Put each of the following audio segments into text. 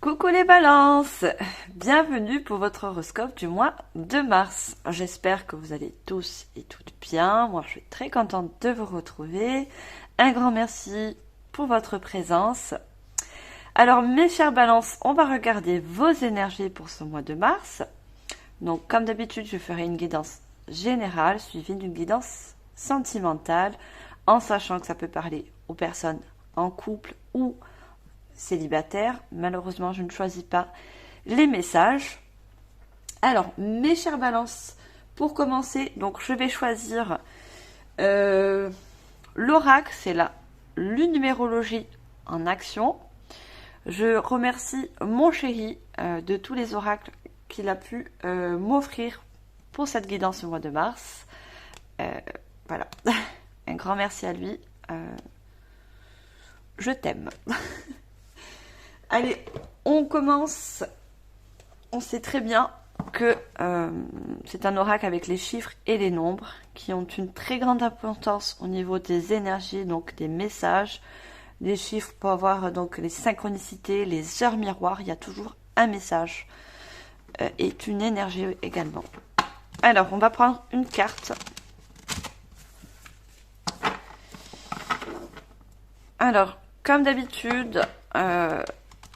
Coucou les balances, bienvenue pour votre horoscope du mois de mars. J'espère que vous allez tous et toutes bien. Moi je suis très contente de vous retrouver. Un grand merci pour votre présence. Alors mes chers balances, on va regarder vos énergies pour ce mois de mars. Donc comme d'habitude je ferai une guidance générale suivie d'une guidance sentimentale en sachant que ça peut parler aux personnes en couple ou célibataire. Malheureusement, je ne choisis pas les messages. Alors, mes chers balances, pour commencer, donc je vais choisir l'oracle, c'est la numérologie en action. Je remercie mon chéri de tous les oracles qu'il a pu m'offrir pour cette guidance au mois de mars. Voilà, un grand merci à lui. Je t'aime. Allez, on commence. On sait très bien que c'est un oracle avec les chiffres et les nombres qui ont une très grande importance au niveau des énergies, donc des messages. Les chiffres pour avoir donc les synchronicités, les heures miroirs, il y a toujours un message et une énergie également. Alors, on va prendre une carte. Alors, comme d'habitude,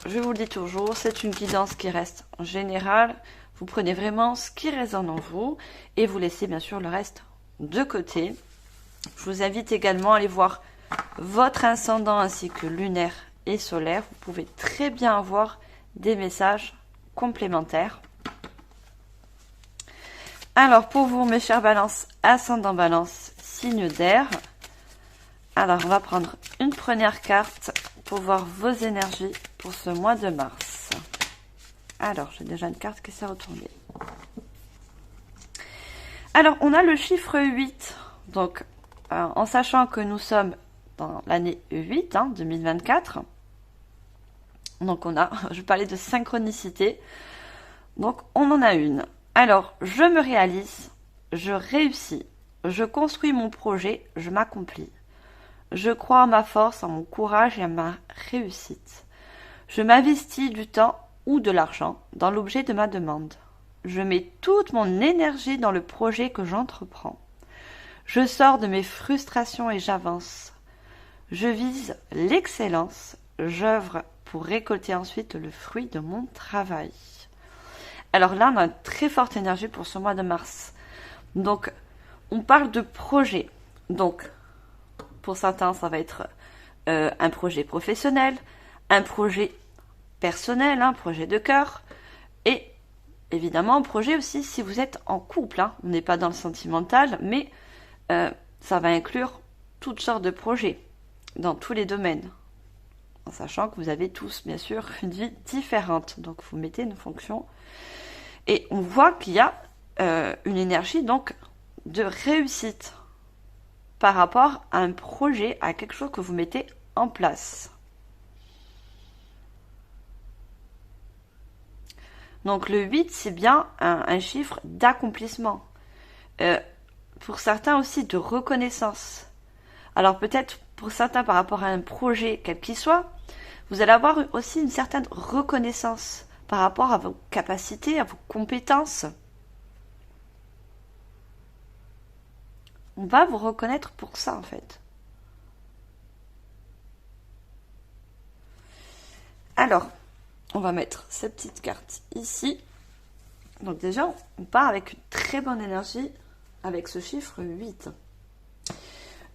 je vous le dis toujours, c'est une guidance qui reste en général. Vous prenez vraiment ce qui résonne en vous et vous laissez bien sûr le reste de côté. Je vous invite également à aller voir votre ascendant ainsi que lunaire et solaire. Vous pouvez très bien avoir des messages complémentaires. Alors pour vous mes chers balances, ascendant balance, signe d'air. Alors on va prendre une première carte pour voir vos énergies pour ce mois de mars. Alors, j'ai déjà une carte qui s'est retournée. Alors, on a le chiffre 8. Donc, en sachant que nous sommes dans l'année 8, 2024. Donc, je parlais de synchronicité. Donc, on en a une. Alors, je me réalise, je réussis, je construis mon projet, je m'accomplis. Je crois en ma force, en mon courage et en ma réussite. Je m'investis du temps ou de l'argent dans l'objet de ma demande. Je mets toute mon énergie dans le projet que j'entreprends. Je sors de mes frustrations et j'avance. Je vise l'excellence. J'œuvre pour récolter ensuite le fruit de mon travail. Alors là, on a une très forte énergie pour ce mois de mars. Donc, on parle de projet. Donc, pour certains, ça va être un projet professionnel, un projet personnel, un projet de cœur, et évidemment un projet aussi si vous êtes en couple. On n'est pas dans le sentimental, mais ça va inclure toutes sortes de projets dans tous les domaines, en sachant que vous avez tous, bien sûr, une vie différente. Donc, vous mettez une fonction, et on voit qu'il y a une énergie donc de réussite par rapport à un projet, à quelque chose que vous mettez en place. Donc le 8, c'est bien un chiffre d'accomplissement. Pour certains aussi de reconnaissance. Alors peut-être pour certains par rapport à un projet quel qu'il soit, vous allez avoir aussi une certaine reconnaissance par rapport à vos capacités, à vos compétences. On va vous reconnaître pour ça en fait. Alors, on va mettre cette petite carte ici. Donc déjà, on part avec une très bonne énergie avec ce chiffre 8.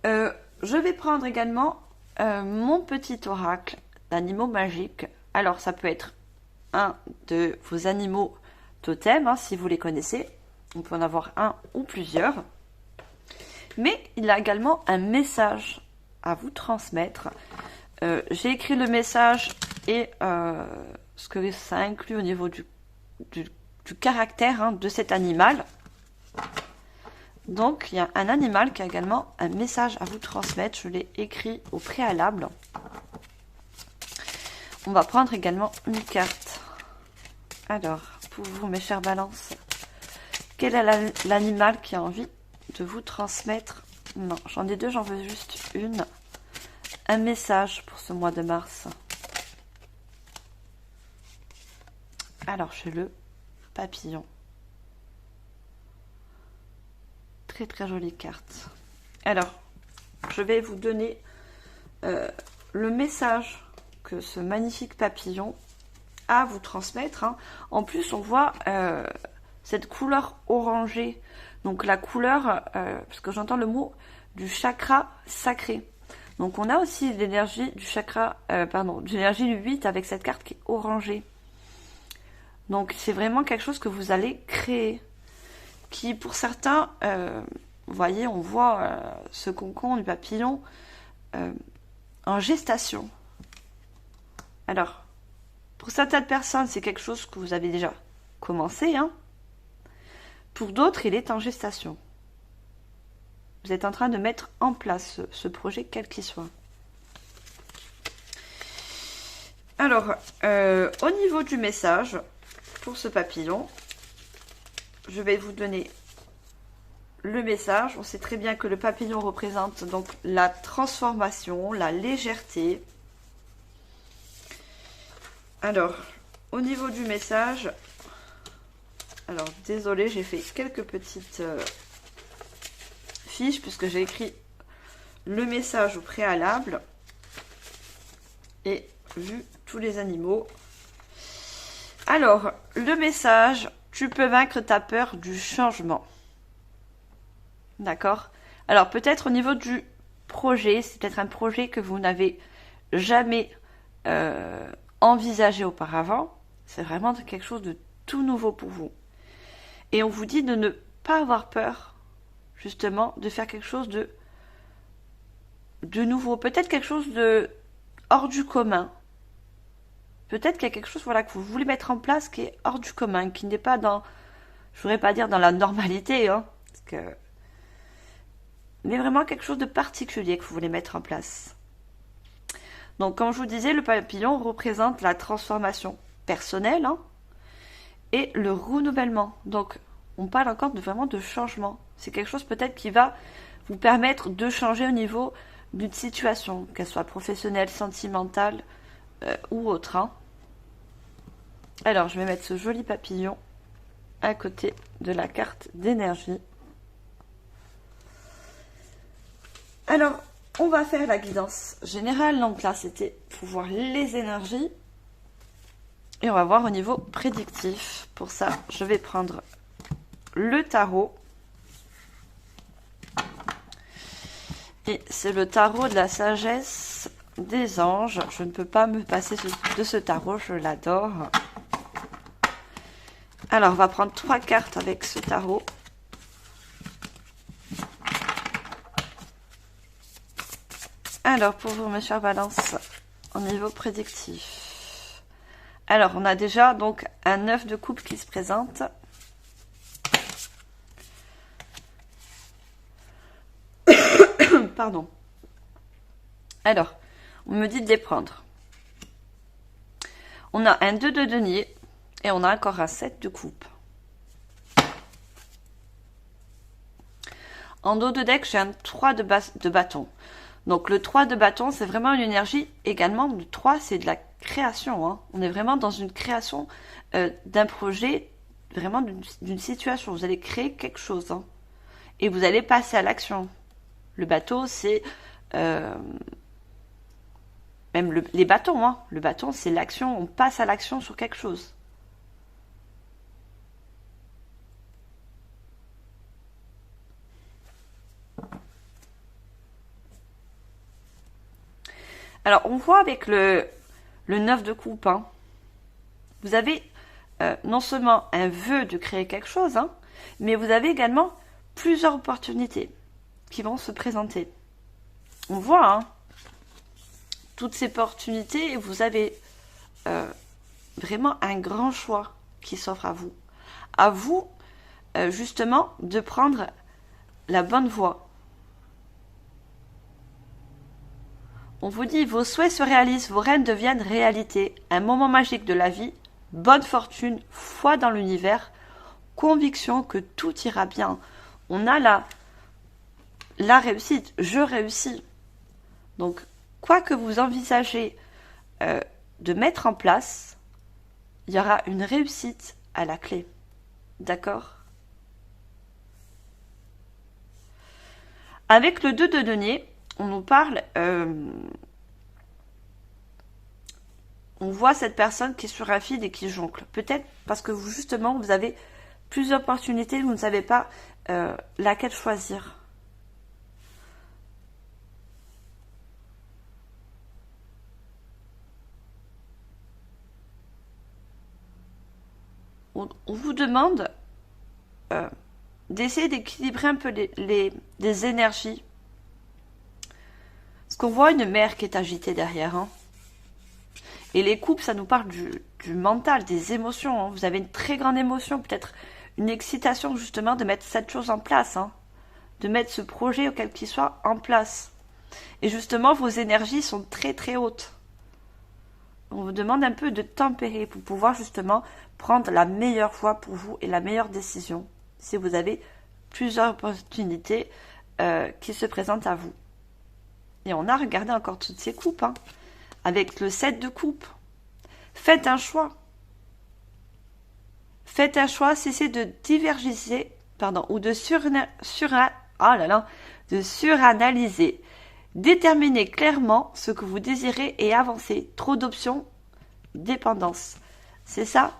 Je vais prendre également mon petit oracle d'animaux magiques. Alors, ça peut être un de vos animaux totems, si vous les connaissez. On peut en avoir un ou plusieurs. Mais il a également un message à vous transmettre. J'ai écrit le message et ce que ça inclut au niveau du caractère de cet animal. Donc, il y a un animal qui a également un message à vous transmettre. Je l'ai écrit au préalable. On va prendre également une carte. Alors, pour vous, mes chers balances, quel est l'animal qui a envie de vous transmettre? Non, j'en ai deux, j'en veux juste une. Un message pour ce mois de mars. Alors, chez le papillon. Très très jolie carte. Alors, je vais vous donner le message que ce magnifique papillon a à vous transmettre. Hein. En plus, on voit cette couleur orangée. Donc la couleur, parce que j'entends le mot du chakra sacré. Donc on a aussi l'énergie du chakra, de l'énergie du 8 avec cette carte qui est orangée. Donc c'est vraiment quelque chose que vous allez créer. Qui pour certains, vous voyez, on voit ce concombre du papillon en gestation. Alors, pour certaines personnes, c'est quelque chose que vous avez déjà commencé. Hein. Pour d'autres, il est en gestation. Vous êtes en train de mettre en place ce projet, quel qu'il soit. Alors, au niveau du message, pour ce papillon, je vais vous donner le message. On sait très bien que le papillon représente donc la transformation, la légèreté. Alors, au niveau du message, alors désolé, j'ai fait quelques petites fiches puisque j'ai écrit le message au préalable et vu tous les animaux. Alors, le message, tu peux vaincre ta peur du changement. D'accord? Alors, peut-être au niveau du projet, c'est peut-être un projet que vous n'avez jamais envisagé auparavant. C'est vraiment quelque chose de tout nouveau pour vous. Et on vous dit de ne pas avoir peur, justement, de faire quelque chose de nouveau. Peut-être quelque chose de hors du commun. Peut-être qu'il y a quelque chose voilà, que vous voulez mettre en place qui est hors du commun, qui n'est pas dans, je ne voudrais pas dire dans la normalité, hein, parce que, mais vraiment quelque chose de particulier que vous voulez mettre en place. Donc, comme je vous disais, le papillon représente la transformation personnelle hein, et le renouvellement. Donc, on parle encore vraiment de changement. C'est quelque chose peut-être qui va vous permettre de changer au niveau d'une situation, qu'elle soit professionnelle, sentimentale ou autre. Hein. Alors, je vais mettre ce joli papillon à côté de la carte d'énergie. Alors, on va faire la guidance générale. Donc là, c'était pour voir les énergies. Et on va voir au niveau prédictif. Pour ça, je vais prendre le tarot. Et c'est le tarot de la sagesse des anges. Je ne peux pas me passer de ce tarot, je l'adore. Alors, on va prendre 3 cartes avec ce tarot. Alors, pour vous, monsieur Balance, au niveau prédictif. Alors, on a déjà donc un 9 de coupe qui se présente. Pardon. Alors, on me dit de les prendre. On a un 2 de denier et on a encore un 7 de coupe. En dos de deck, j'ai un 3 de bâton. Donc le 3 de bâton, c'est vraiment une énergie également. Le 3, c'est de la création. Hein. On est vraiment dans une création d'un projet, vraiment d'une situation. Vous allez créer quelque chose. Hein. Et vous allez passer à l'action. Le bateau, c'est... même les bâtons. Hein. Le bâton, c'est l'action. On passe à l'action sur quelque chose. Alors, on voit avec le 9 de coupe, hein, vous avez non seulement un vœu de créer quelque chose, hein, mais vous avez également plusieurs opportunités qui vont se présenter. On voit hein, toutes ces opportunités et vous avez vraiment un grand choix qui s'offre à vous. À vous, justement, de prendre la bonne voie. On vous dit, vos souhaits se réalisent, vos rêves deviennent réalité. Un moment magique de la vie, bonne fortune, foi dans l'univers, conviction que tout ira bien. On a la réussite, je réussis. Donc, quoi que vous envisagez de mettre en place, il y aura une réussite à la clé. D'accord? Avec le 2 de denier, on nous parle... on voit cette personne qui est sur un fil et qui jongle. Peut-être parce que vous, justement, vous avez plusieurs opportunités, vous ne savez pas laquelle choisir. On vous demande d'essayer d'équilibrer un peu les énergies. Parce qu'on voit une mer qui est agitée derrière. Hein. Et les couples, ça nous parle du mental, des émotions. Hein. Vous avez une très grande émotion, peut-être une excitation justement de mettre cette chose en place. Hein. De mettre ce projet, auquel qu'il soit, en place. Et justement, vos énergies sont très très hautes. On vous demande un peu de tempérer pour pouvoir justement prendre la meilleure voie pour vous et la meilleure décision. Si vous avez plusieurs opportunités qui se présentent à vous. Et on a regardé encore toutes ces coupes, hein, avec le 7 de coupe. Faites un choix. Faites un choix, cessez de divergiser, ou de suranalyser. Déterminez clairement ce que vous désirez et avancez. Trop d'options, dépendance. C'est ça.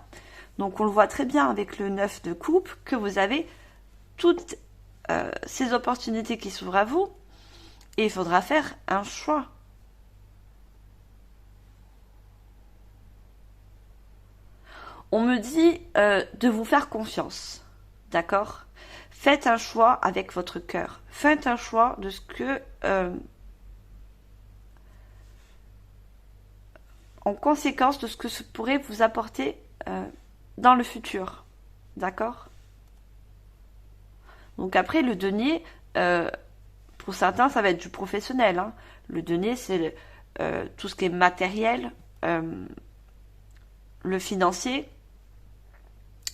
Donc on le voit très bien avec le 9 de coupe, que vous avez toutes ces opportunités qui s'ouvrent à vous. Et il faudra faire un choix. On me dit de vous faire confiance. D'accord? Faites un choix avec votre cœur. Faites un choix de ce que... en conséquence de ce que ça pourrait vous apporter dans le futur. D'accord? Donc après, le denier... pour certains, ça va être du professionnel. Hein. Le denier, c'est tout ce qui est matériel, le financier.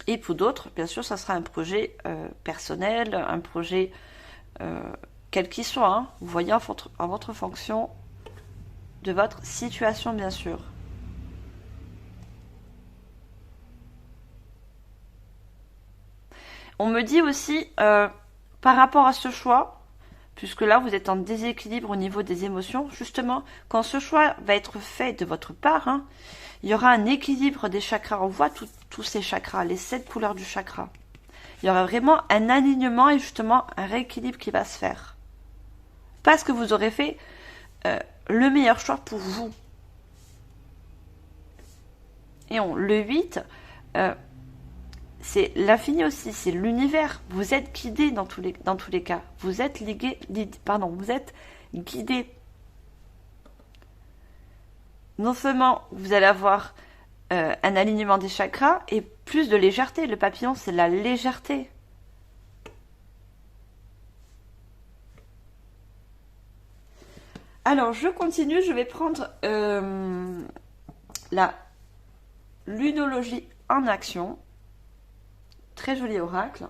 Et pour d'autres, bien sûr, ça sera un projet personnel, un projet quel qu'il soit. Hein. Vous voyez en votre fonction de votre situation, bien sûr. On me dit aussi, par rapport à ce choix, puisque là, vous êtes en déséquilibre au niveau des émotions. Justement, quand ce choix va être fait de votre part, hein, il y aura un équilibre des chakras. On voit tous ces chakras, les 7 couleurs du chakra. Il y aura vraiment un alignement et justement un rééquilibre qui va se faire. Parce que vous aurez fait le meilleur choix pour vous. Et le 8... c'est l'infini aussi, c'est l'univers. Vous êtes guidé dans tous les cas. Vous êtes vous êtes guidé. Non seulement vous allez avoir un alignement des chakras et plus de légèreté. Le papillon, c'est la légèreté. Alors, je continue. Je vais prendre la lunologie en action. Très joli oracle.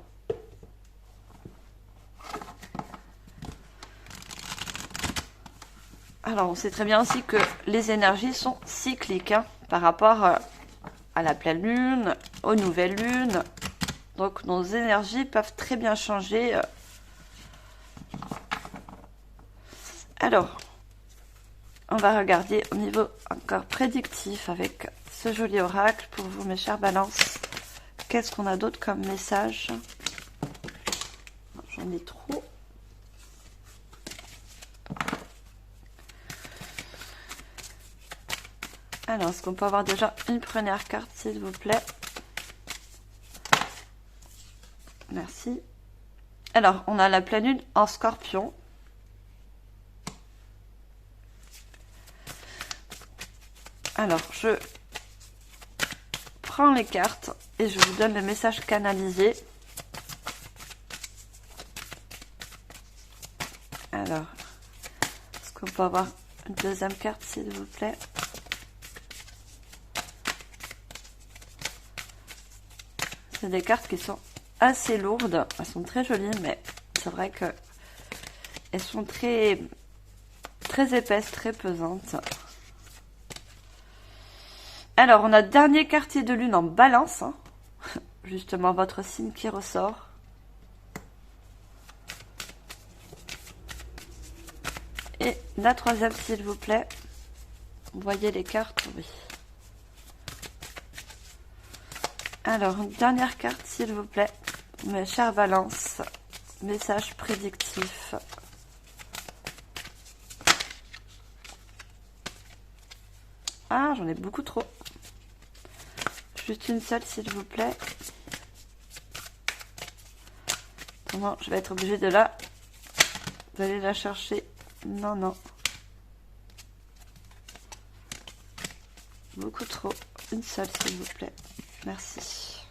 Alors, on sait très bien aussi que les énergies sont cycliques hein, par rapport à la pleine lune, aux nouvelles lunes. Donc, nos énergies peuvent très bien changer. Alors, on va regarder au niveau encore prédictif avec ce joli oracle pour vous, mes chers balances. Qu'est-ce qu'on a d'autre comme message? J'en ai trop. Alors, est-ce qu'on peut avoir déjà une première carte, s'il vous plaît? Merci. Alors, on a la pleine lune en scorpion. Alors, je prends les cartes et je vous donne le message canalisé. Alors, est-ce qu'on peut avoir une deuxième carte, s'il vous plaît? C'est des cartes qui sont assez lourdes. Elles sont très jolies, mais c'est vrai que elles sont très, très épaisses, très pesantes. Alors, on a dernier quartier de lune en balance. Hein. Justement, votre signe qui ressort. Et la troisième, s'il vous plaît. Vous voyez les cartes? Oui. Alors, une dernière carte, s'il vous plaît. Mes chers Valence. Message prédictif. Ah, j'en ai beaucoup trop. Juste une seule, s'il vous plaît. Comment je vais être obligée d'aller la chercher. Non, non. Beaucoup trop. Une seule, s'il vous plaît. Merci.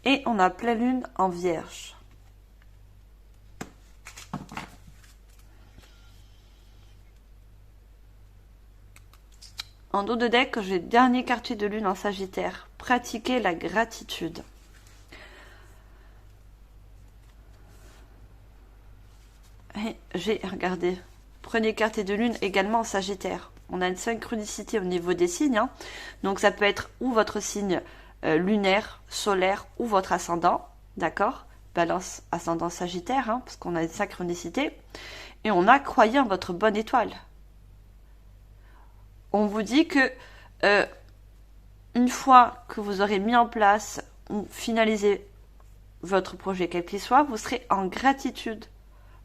Et on a pleine lune en vierge. En dos de deck, j'ai dernier quartier de lune en Sagittaire. Pratiquer la gratitude. Et j'ai, regardez, premier quartier de lune également en Sagittaire. On a une synchronicité au niveau des signes. Hein. Donc ça peut être ou votre signe lunaire, solaire ou votre ascendant. D'accord? Balance, ascendant Sagittaire, hein, parce qu'on a une synchronicité. Et on a croyé en votre bonne étoile. On vous dit que une fois que vous aurez mis en place ou finalisé votre projet, quel qu'il soit, vous serez en gratitude.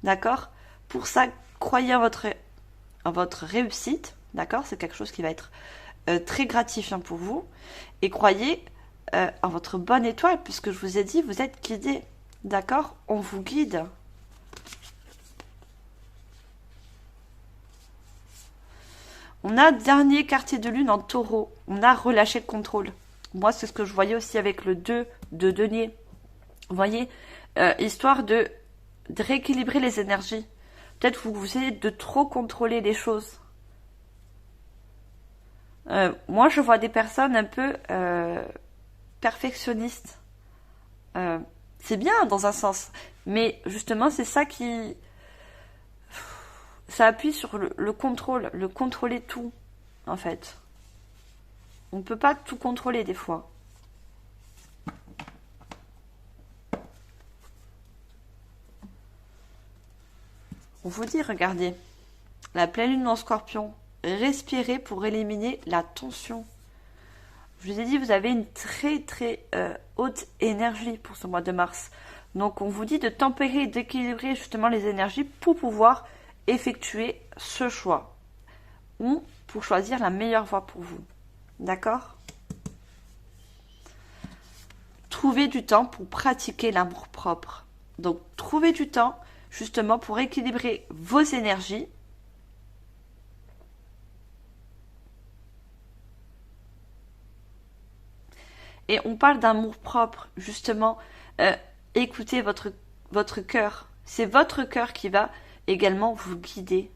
D'accord? Pour ça, croyez en votre réussite. D'accord? C'est quelque chose qui va être très gratifiant pour vous. Et croyez en votre bonne étoile, puisque je vous ai dit, vous êtes guidé. D'accord? On vous guide. On a dernier quartier de lune en taureau. On a relâché le contrôle. Moi, c'est ce que je voyais aussi avec le 2 de denier. Vous voyez, histoire de rééquilibrer les énergies. Peut-être vous essayez de trop contrôler les choses. Moi, je vois des personnes un peu perfectionnistes. C'est bien dans un sens. Mais justement, c'est ça qui... Ça appuie sur le contrôle, le contrôler tout, en fait. On ne peut pas tout contrôler des fois. On vous dit, regardez, la pleine lune en Scorpion, respirez pour éliminer la tension. Je vous ai dit, vous avez une très très haute énergie pour ce mois de mars. Donc on vous dit de tempérer et d'équilibrer justement les énergies pour pouvoir effectuer ce choix. Ou pour choisir la meilleure voie pour vous. D'accord? Trouvez du temps pour pratiquer l'amour-propre. Donc trouvez du temps justement pour équilibrer vos énergies. Et on parle d'amour propre, justement, écoutez votre cœur. C'est votre cœur qui va également vous guider.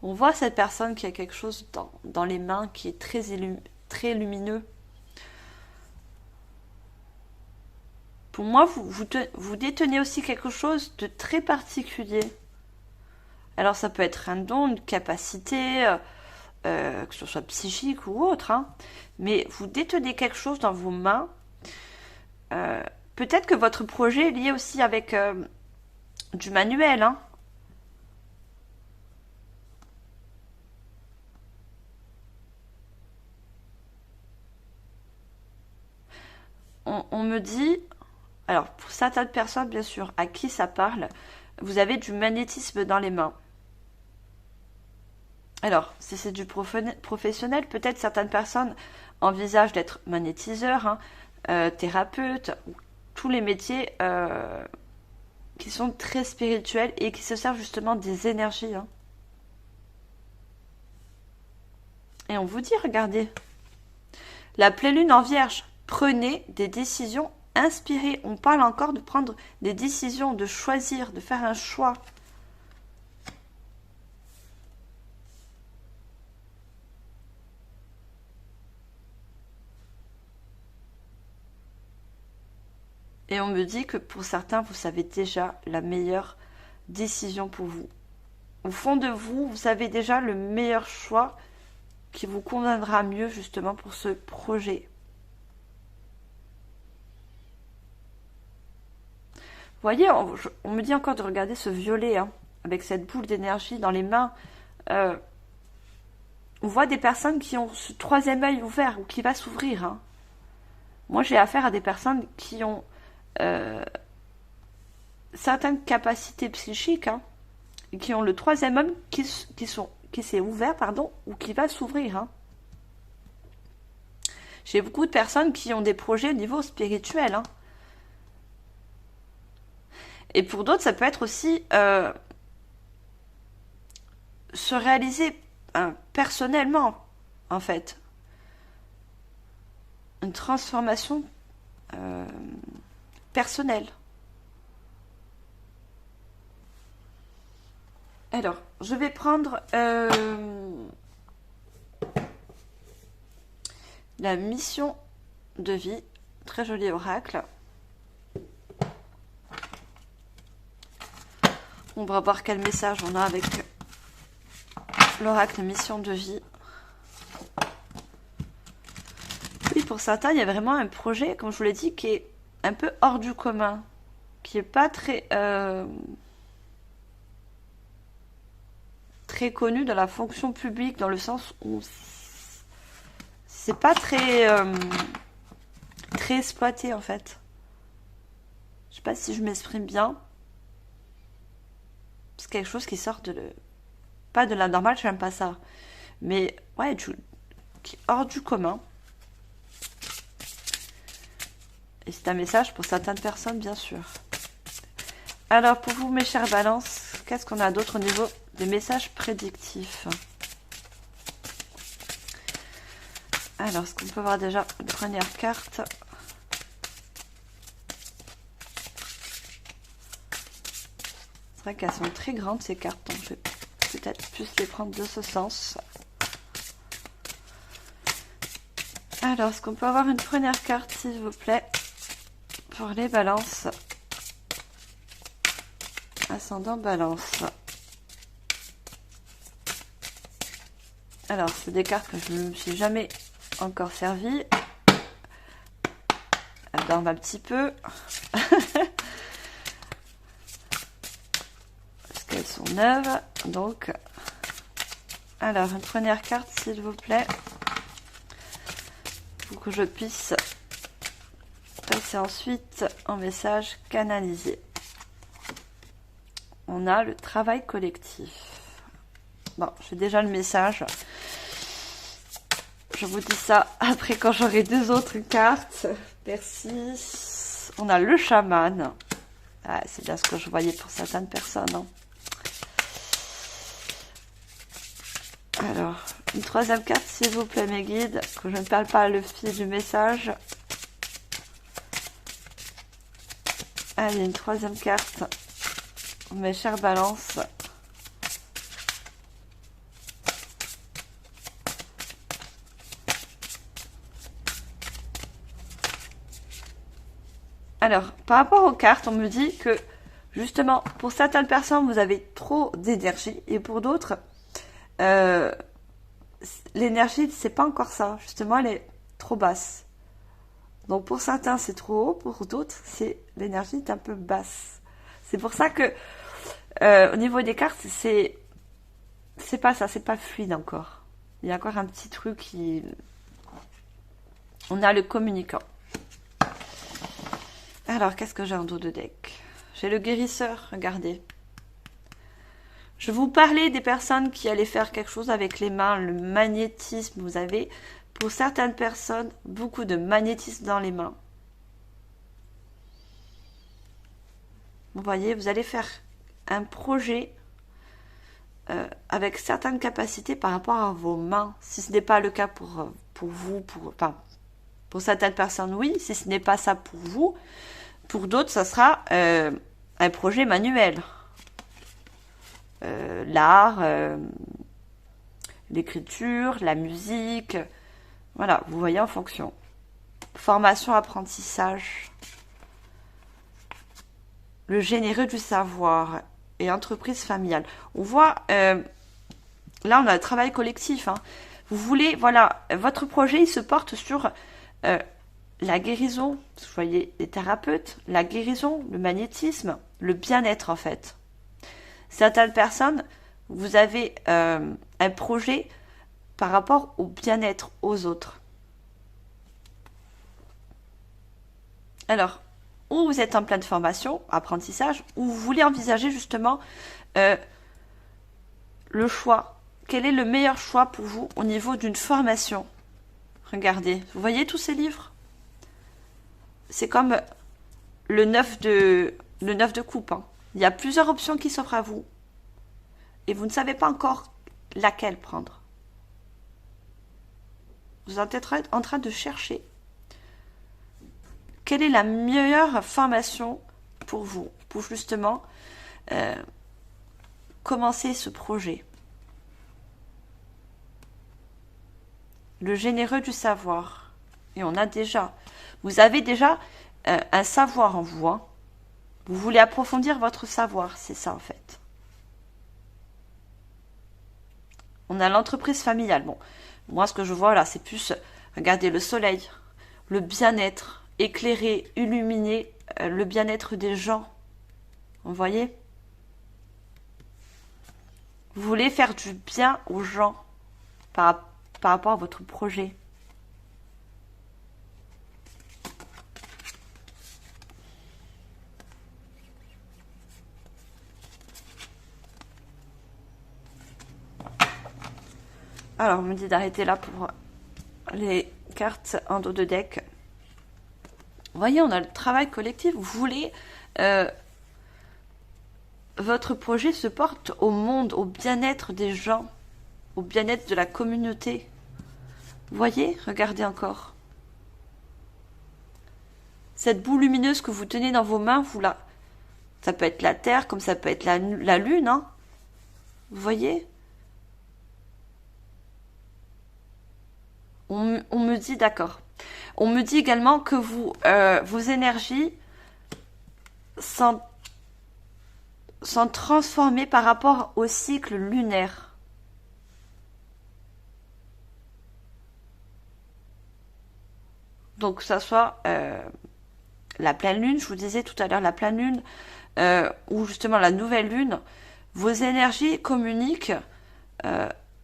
On voit cette personne qui a quelque chose dans les mains qui est très lumineux. Pour moi, vous détenez aussi quelque chose de très particulier. Alors ça peut être un don, une capacité, que ce soit psychique ou autre, hein, mais vous détenez quelque chose dans vos mains. Peut-être que votre projet est lié aussi avec du manuel, hein. On me dit, alors pour certaines personnes bien sûr à qui ça parle, vous avez du magnétisme dans les mains. Alors, si c'est du professionnel, peut-être certaines personnes envisagent d'être magnétiseur, hein, thérapeute, tous les métiers qui sont très spirituels et qui se servent justement des énergies. Hein. Et on vous dit, regardez, la pleine lune en vierge, prenez des décisions inspirées. On parle encore de prendre des décisions, de choisir, de faire un choix. Et on me dit que pour certains, vous savez déjà la meilleure décision pour vous. Au fond de vous, vous savez déjà le meilleur choix qui vous conviendra mieux justement pour ce projet. Vous voyez, on me dit encore de regarder ce violet, hein, avec cette boule d'énergie dans les mains. On voit des personnes qui ont ce troisième œil ouvert ou qui va s'ouvrir. Hein. Moi, j'ai affaire à des personnes qui ont certaines capacités psychiques, hein, et qui ont le troisième œil qui s'est ouvert, pardon, ou qui va s'ouvrir. Hein. J'ai beaucoup de personnes qui ont des projets au niveau spirituel. Hein. Et pour d'autres, ça peut être aussi se réaliser personnellement, en fait. Une transformation personnelle. Alors, je vais prendre la mission de vie. Très joli oracle. On va voir quel message on a avec l'oracle mission de vie. Oui, pour certains, il y a vraiment un projet, comme je vous l'ai dit, qui est un peu hors du commun, qui est pas très très connu dans la fonction publique, dans le sens où c'est pas très très exploité en fait. Je sais pas si je m'exprime bien. C'est quelque chose qui sort pas de la normale, j'aime pas ça. Mais ouais, qui est hors du commun. Et c'est un message pour certaines personnes, bien sûr. Alors, pour vous, mes chers balances, qu'est-ce qu'on a d'autre au niveau des messages prédictifs? Alors, ce qu'on peut voir déjà, la première carte. C'est vrai qu'elles sont très grandes, ces cartes, donc je vais peut-être plus les prendre de ce sens. Alors, est-ce qu'on peut avoir une première carte, s'il vous plaît, pour les balances? Ascendant balance. Alors, c'est des cartes que je ne me suis jamais encore servi. Elles dorment un petit peu. Parce qu'elles sont neuves. Donc, alors, une première carte, s'il vous plaît. Pour que je puisse passer ensuite en message canalisé. On a le travail collectif. Bon, j'ai déjà le message. Je vous dis ça après quand j'aurai deux autres cartes. Merci. On a le chaman. Ah, c'est bien ce que je voyais pour certaines personnes. Hein. Alors, une troisième carte, s'il vous plaît, mes guides, que je ne perds pas le fil du message. Allez, une troisième carte. Mes chères balances. Alors, par rapport aux cartes, on me dit que, justement, pour certaines personnes, vous avez trop d'énergie, et pour d'autres, l'énergie, c'est pas encore ça. Justement, elle est trop basse. Donc, pour certains, c'est trop haut, pour d'autres, l'énergie est un peu basse. C'est pour ça que, au niveau des cartes, c'est pas ça, c'est pas fluide encore. Il y a encore un petit truc qui... On a le communicant. Alors, qu'est-ce que j'ai en dos de deck? J'ai le guérisseur, regardez. Je vous parlais des personnes qui allaient faire quelque chose avec les mains, le magnétisme. Vous avez, pour certaines personnes, beaucoup de magnétisme dans les mains. Vous voyez, vous allez faire un projet avec certaines capacités par rapport à vos mains. Si ce n'est pas le cas pour vous, pour certaines personnes, oui. Si ce n'est pas ça pour vous, pour d'autres, ça sera un projet manuel. L'art, l'écriture, la musique. Voilà, vous voyez en fonction. Formation, apprentissage. le généreux du savoir et entreprise familiale. On voit, là on a le travail collectif. Hein. Vous voulez, voilà, votre projet il se porte sur la guérison, vous voyez les thérapeutes, la guérison, le magnétisme, le bien-être en fait. Certaines personnes, vous avez un projet par rapport au bien-être aux autres. Alors, ou vous êtes en pleine formation, apprentissage, ou vous voulez envisager justement le choix. Quel est le meilleur choix pour vous au niveau d'une formation? Regardez, vous voyez tous ces livres? C'est comme le 9 de coupe. Hein. Il y a plusieurs options qui s'offrent à vous. Et vous ne savez pas encore laquelle prendre. Vous êtes en train de chercher quelle est la meilleure formation pour vous, pour justement commencer ce projet. Le généreux du savoir. Et on a déjà, vous avez déjà un savoir en vous. Hein. Vous voulez approfondir votre savoir, c'est ça en fait. On a l'entreprise familiale. Bon, moi ce que je vois là, c'est plus, regardez, le soleil, le bien-être, éclairer, illuminer le bien-être des gens. Vous voyez? Vous voulez faire du bien aux gens par rapport à votre projet. Alors, on me dit d'arrêter là pour les cartes en dos de deck. Vous voyez, on a le travail collectif. Vous voulez... votre projet se porte au monde, au bien-être des gens, au bien-être de la communauté. Vous voyez? Regardez encore. Cette boule lumineuse que vous tenez dans vos mains, ça peut être la Terre, comme ça peut être la Lune. Hein. Vous voyez? On me dit, d'accord. On me dit également que vos énergies sont transformées par rapport au cycle lunaire. Donc que ça soit la pleine lune, je vous disais tout à l'heure la pleine lune, ou justement la nouvelle lune, vos énergies communiquent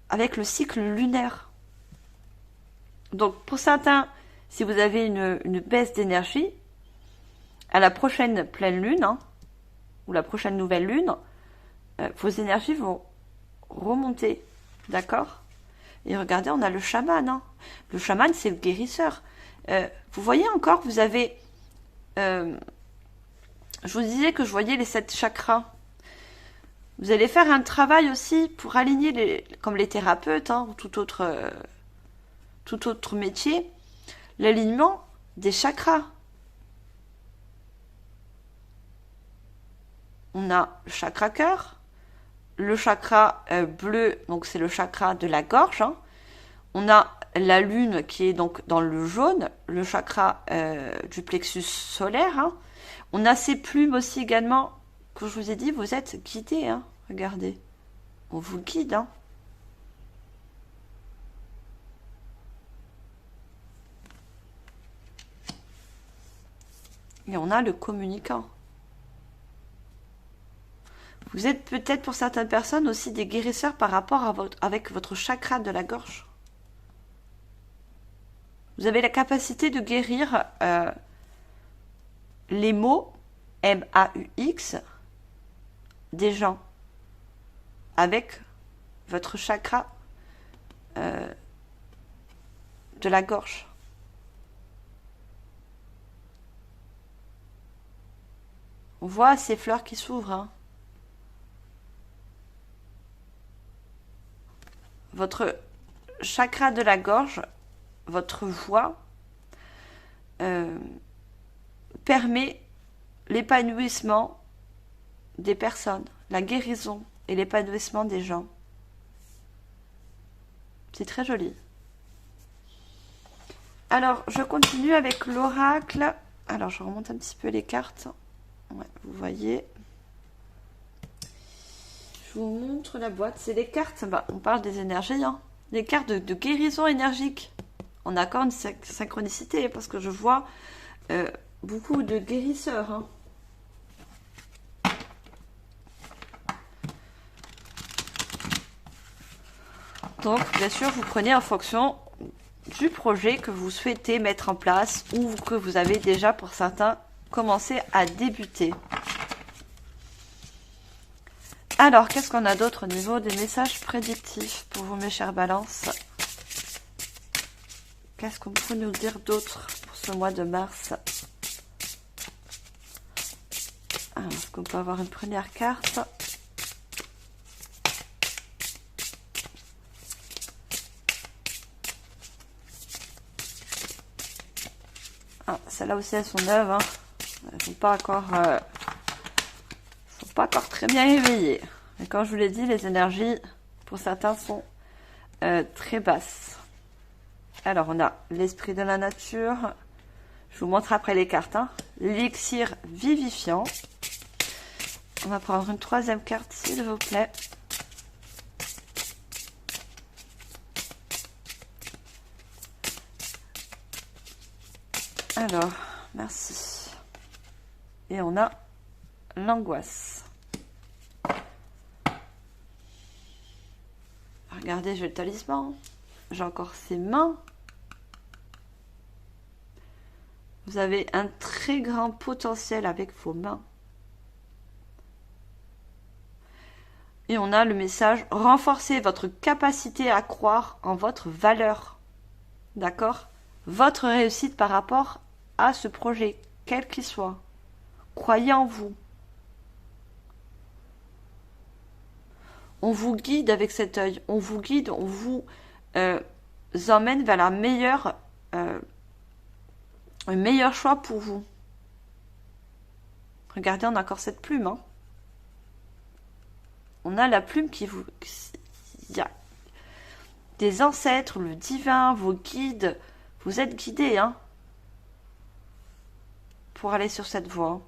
avec le cycle lunaire. Donc pour certains, si vous avez une baisse d'énergie, à la prochaine pleine lune, hein, ou la prochaine nouvelle lune, vos énergies vont remonter, d'accord? Et regardez, on a le chaman. Hein. Le chaman, c'est le guérisseur. Vous voyez encore, vous avez... je vous disais que je voyais les 7 chakras. Vous allez faire un travail aussi pour aligner, comme les thérapeutes, hein, ou tout autre métier, l'alignement des chakras. On a le chakra cœur, le chakra bleu, donc c'est le chakra de la gorge. Hein. On a la lune qui est donc dans le jaune, le chakra du plexus solaire. Hein. On a ces plumes aussi également, que je vous ai dit, vous êtes guidés. Hein. Regardez, on vous guide. Hein. Et on a le communicant. Vous êtes peut-être pour certaines personnes aussi des guérisseurs par rapport avec votre chakra de la gorge. Vous avez la capacité de guérir les mots M-A-U-X des gens avec votre chakra de la gorge. On voit ces fleurs qui s'ouvrent. Hein. Votre chakra de la gorge, votre voix, permet l'épanouissement des personnes, la guérison et l'épanouissement des gens. C'est très joli. Alors, je continue avec l'oracle. Alors, je remonte un petit peu les cartes. Ouais, vous voyez. Je vous montre la boîte. C'est les cartes. Bah, on parle des énergies. Hein. Les cartes de guérison énergique. On a encore une synchronicité parce que je vois beaucoup de guérisseurs. Hein. Donc, bien sûr, vous prenez en fonction du projet que vous souhaitez mettre en place ou que vous avez déjà, pour certains, commencé à débuter. Alors, qu'est-ce qu'on a d'autre au niveau des messages prédictifs pour vous, mes chers balances? Qu'est-ce qu'on peut nous dire d'autre pour ce mois de mars? Alors, est-ce qu'on peut avoir une première carte? Ah, celles-là aussi, elles sont neuves. Hein. Elles ne sont pas encore très bien éveillées. Et comme je vous l'ai dit, les énergies, pour certains, sont très basses. Alors, on a l'esprit de la nature. Je vous montre après les cartes. Hein. L'élixir vivifiant. On va prendre une troisième carte, s'il vous plaît. Alors, merci. Et on a l'angoisse. Regardez, j'ai le talisman. J'ai encore ses mains. Vous avez un très grand potentiel avec vos mains. Et on a le message « Renforcez votre capacité à croire en votre valeur. » D'accord ? Votre réussite par rapport à ce projet, quel qu'il soit. Croyez en vous. On vous guide avec cet œil. On vous guide, on vous emmène vers la meilleure, un meilleur choix pour vous. Regardez, on a encore cette plume. Hein. On a la plume qui vous... Il y a des ancêtres, le divin, vos guides. Vous êtes guidés, hein, pour aller sur cette voie.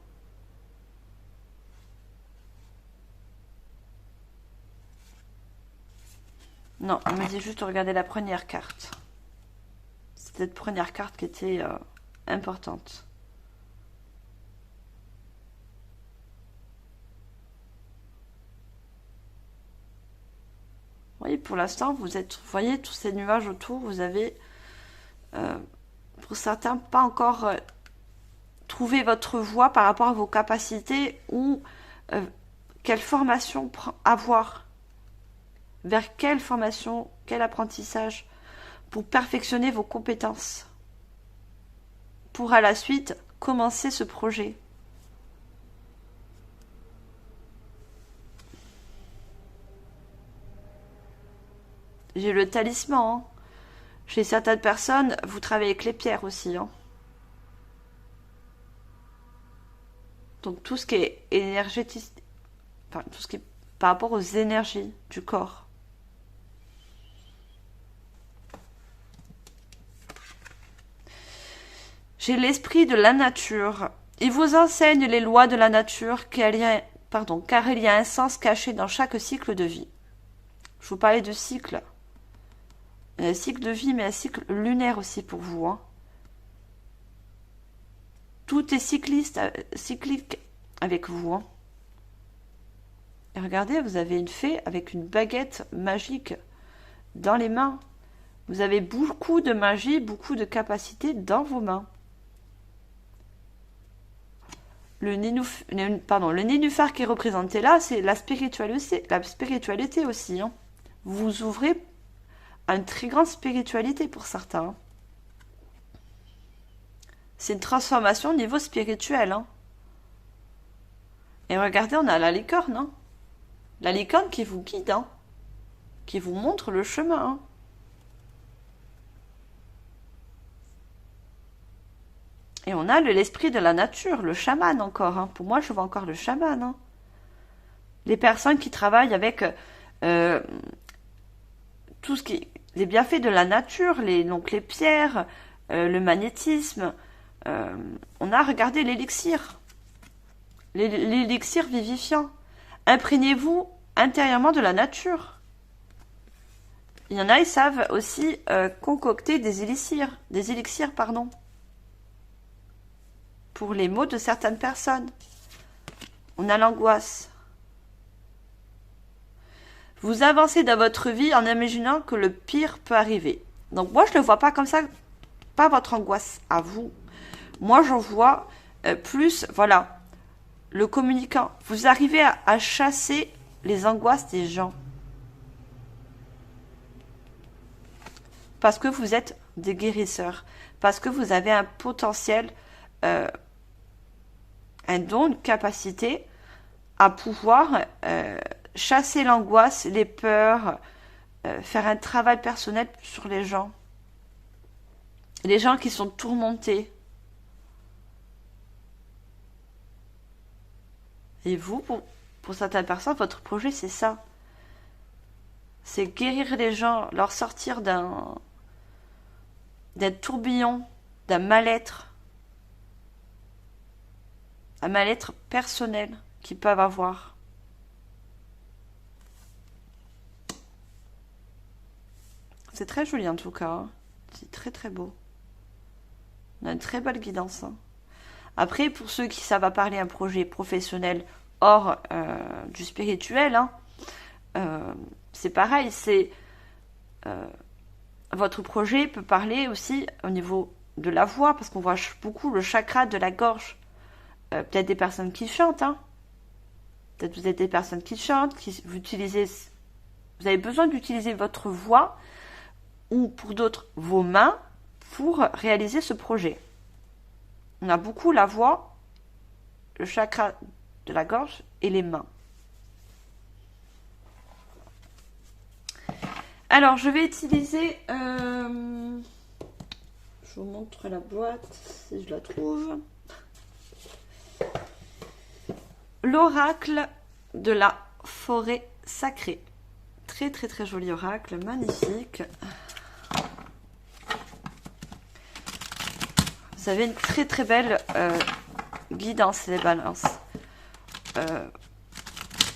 Non, on me dit juste de regarder la première carte. C'est cette première carte qui était importante. Oui, pour l'instant, vous voyez tous ces nuages autour, vous avez, pour certains, pas encore trouvé votre voie par rapport à vos capacités ou quelle formation avoir. Vers quelle formation, quel apprentissage pour perfectionner vos compétences. Pour à la suite commencer ce projet. J'ai le talisman. Hein. Chez certaines personnes, vous travaillez avec les pierres aussi. Hein. Donc tout ce qui est énergétique, enfin tout ce qui est par rapport aux énergies du corps. J'ai l'esprit de la nature. Il vous enseigne les lois de la nature car il y a un sens caché dans chaque cycle de vie. Je vous parlais de cycle. Un cycle de vie, mais un cycle lunaire aussi pour vous. Hein. Tout est cyclique avec vous. Hein. Et regardez, vous avez une fée avec une baguette magique dans les mains. Vous avez beaucoup de magie, beaucoup de capacité dans vos mains. Le nénuphar qui est représenté là, c'est la spiritualité aussi. Hein. Vous vous ouvrez à une très grande spiritualité pour certains. Hein. C'est une transformation au niveau spirituel. Hein. Et regardez, on a la licorne. Hein. La licorne qui vous guide, hein. Qui vous montre le chemin. Hein. Et on a l'esprit de la nature, le chaman encore. Hein. Pour moi, je vois encore le chaman. Hein. Les personnes qui travaillent avec tout ce qui, les bienfaits de la nature, donc les pierres, le magnétisme. On a regardé l'élixir. l'élixir vivifiant. Imprégnez-vous intérieurement de la nature. Il y en a, ils savent aussi concocter des élixirs, pardon, pour les maux de certaines personnes. On a l'angoisse. Vous avancez dans votre vie en imaginant que le pire peut arriver. Donc moi, je ne le vois pas comme ça, pas votre angoisse à vous. Moi, j'en vois plus, voilà, le communicant. Vous arrivez à chasser les angoisses des gens. Parce que vous êtes des guérisseurs. Parce que vous avez un potentiel, un don, une capacité à pouvoir chasser l'angoisse, les peurs, faire un travail personnel sur les gens. Les gens qui sont tourmentés. Et vous, pour certaines personnes, votre projet, c'est ça. C'est guérir les gens, leur sortir d'un tourbillon, d'un mal-être. Un mal-être personnel qu'ils peuvent avoir. C'est très joli en tout cas. Hein. C'est très très beau. On a une très belle guidance. Hein. Après, pour ceux qui savent parler un projet professionnel hors du spirituel, hein, c'est pareil. Votre projet peut parler aussi au niveau de la voix, parce qu'on voit beaucoup le chakra de la gorge. Peut-être des personnes qui chantent. Hein. Peut-être vous êtes des personnes qui chantent, vous avez besoin d'utiliser votre voix ou pour d'autres vos mains pour réaliser ce projet. On a beaucoup la voix, le chakra de la gorge et les mains. Alors, je vais utiliser... je vous montre la boîte, si je la trouve. L'oracle de la forêt sacrée. Très, très, très joli oracle, magnifique. Vous avez une très, très belle guidance, les balances.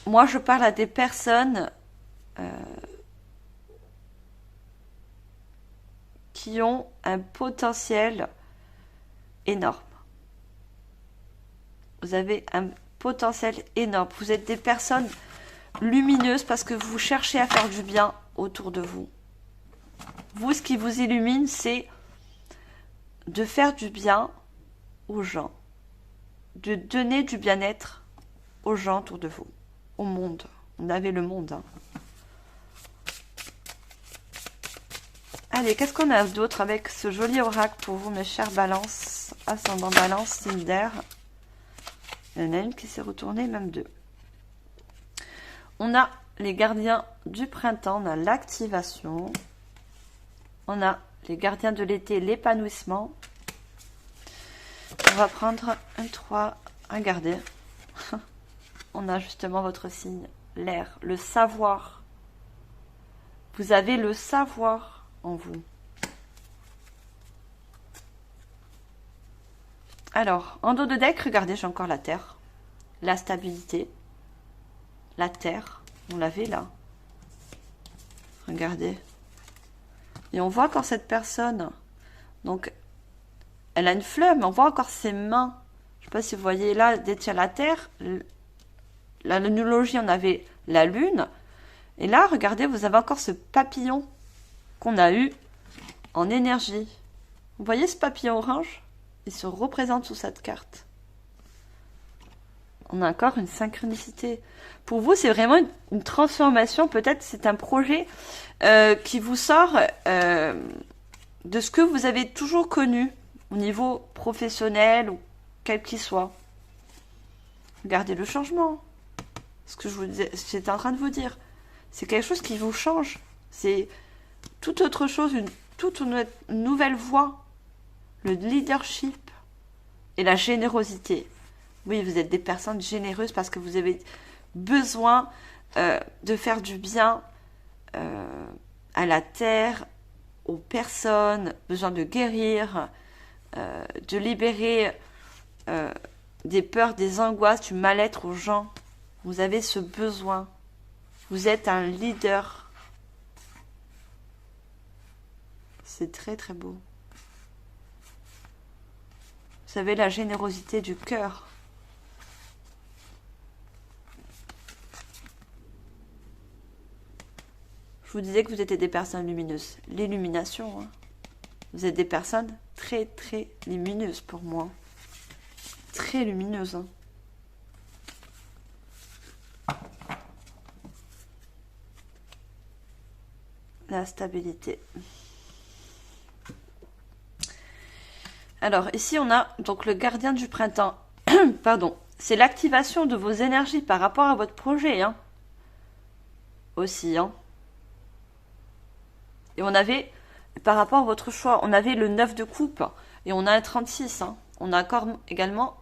Moi, je parle à des personnes... qui ont un potentiel énorme. Vous avez un potentiel énorme. Vous êtes des personnes lumineuses parce que vous cherchez à faire du bien autour de vous. Vous, ce qui vous illumine, c'est de faire du bien aux gens, de donner du bien-être aux gens autour de vous, au monde. On avait le monde. Hein. Allez, qu'est-ce qu'on a d'autre avec ce joli oracle pour vous, mes chers balances, ascendant balance, signe d'air. Il y en a une qui s'est retournée, même deux. On a les gardiens du printemps, on a l'activation. On a les gardiens de l'été, l'épanouissement. On va prendre un 3, regardez. On a justement votre signe, l'air, le savoir. Vous avez le savoir en vous. Alors, en dos de deck, regardez, j'ai encore la terre, la stabilité, la terre, on l'avait là. Regardez. Et on voit encore cette personne, donc, elle a une fleuve, mais on voit encore ses mains. Je ne sais pas si vous voyez là, détient la terre. La numérologie, on avait la lune. Et là, regardez, vous avez encore ce papillon qu'on a eu en énergie. Vous voyez ce papillon orange? Il se représente sous cette carte. On a encore une synchronicité. Pour vous, c'est vraiment une transformation. Peut-être c'est un projet qui vous sort de ce que vous avez toujours connu au niveau professionnel ou quel qu'il soit. Regardez le changement. Ce que j'étais en train de vous dire. C'est quelque chose qui vous change. C'est tout autre chose, toute une nouvelle voie. Le leadership et la générosité. Oui, vous êtes des personnes généreuses parce que vous avez besoin de faire du bien à la terre, aux personnes, besoin de guérir, de libérer des peurs, des angoisses, du mal-être aux gens. Vous avez ce besoin. Vous êtes un leader. C'est très très beau. Vous avez la générosité du cœur. Je vous disais que vous étiez des personnes lumineuses. L'illumination, hein. Vous êtes des personnes très très lumineuses pour moi. Très lumineuses, hein. La stabilité. Alors, ici, on a donc le gardien du printemps. Pardon. C'est l'activation de vos énergies par rapport à votre projet, hein. Aussi, hein. Et on avait, par rapport à votre choix, on avait le 9 de coupe et on a un 36. Hein. On a encore également,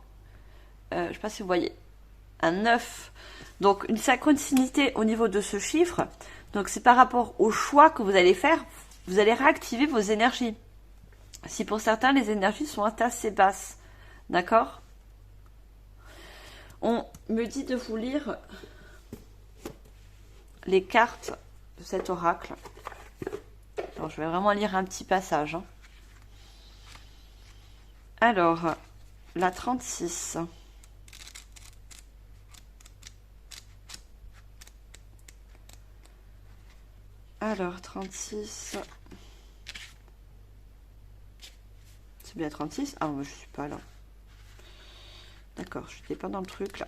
je ne sais pas si vous voyez, un 9. Donc, une synchronicité au niveau de ce chiffre. Donc, c'est par rapport au choix que vous allez faire, vous allez réactiver vos énergies. Si pour certains, les énergies sont assez basses. D'accord? On me dit de vous lire les cartes de cet oracle. Alors, je vais vraiment lire un petit passage. Hein. Alors, la 36. Alors, 36. C'est bien 36? Ah, moi, je suis pas là. D'accord, je n'étais pas dans le truc, là.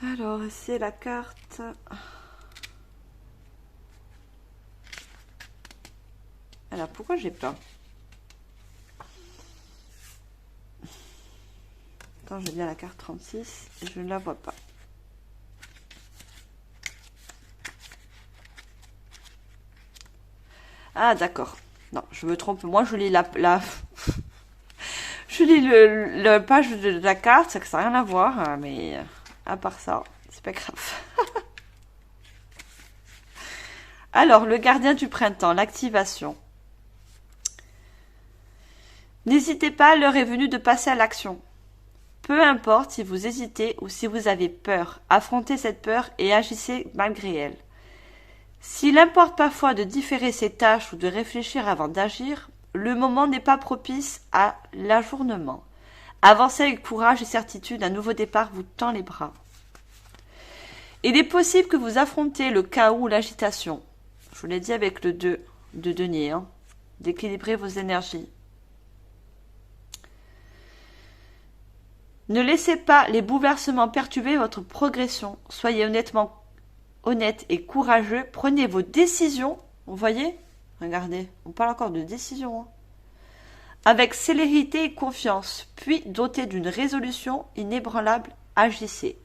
Alors, c'est la carte... Alors, pourquoi j'ai pas? Quand je viens à la carte 36, je ne la vois pas. Ah, d'accord. Non, je me trompe. Moi, je lis je lis le page de la carte, ça n'a rien à voir, mais à part ça, c'est pas grave. Alors, le gardien du printemps, l'activation. N'hésitez pas, l'heure est venue de passer à l'action. Peu importe si vous hésitez ou si vous avez peur, affrontez cette peur et agissez malgré elle. S'il importe parfois de différer ses tâches ou de réfléchir avant d'agir, le moment n'est pas propice à l'ajournement. Avancez avec courage et certitude, un nouveau départ vous tend les bras. Il est possible que vous affrontez le chaos ou l'agitation. Je vous l'ai dit avec le 2 de denier, hein, d'équilibrer vos énergies. Ne laissez pas les bouleversements perturber votre progression. Soyez honnête et courageux. Prenez vos décisions. Vous voyez? Regardez, on parle encore de décision. Hein. Avec célérité et confiance, puis doté d'une résolution inébranlable, agissez.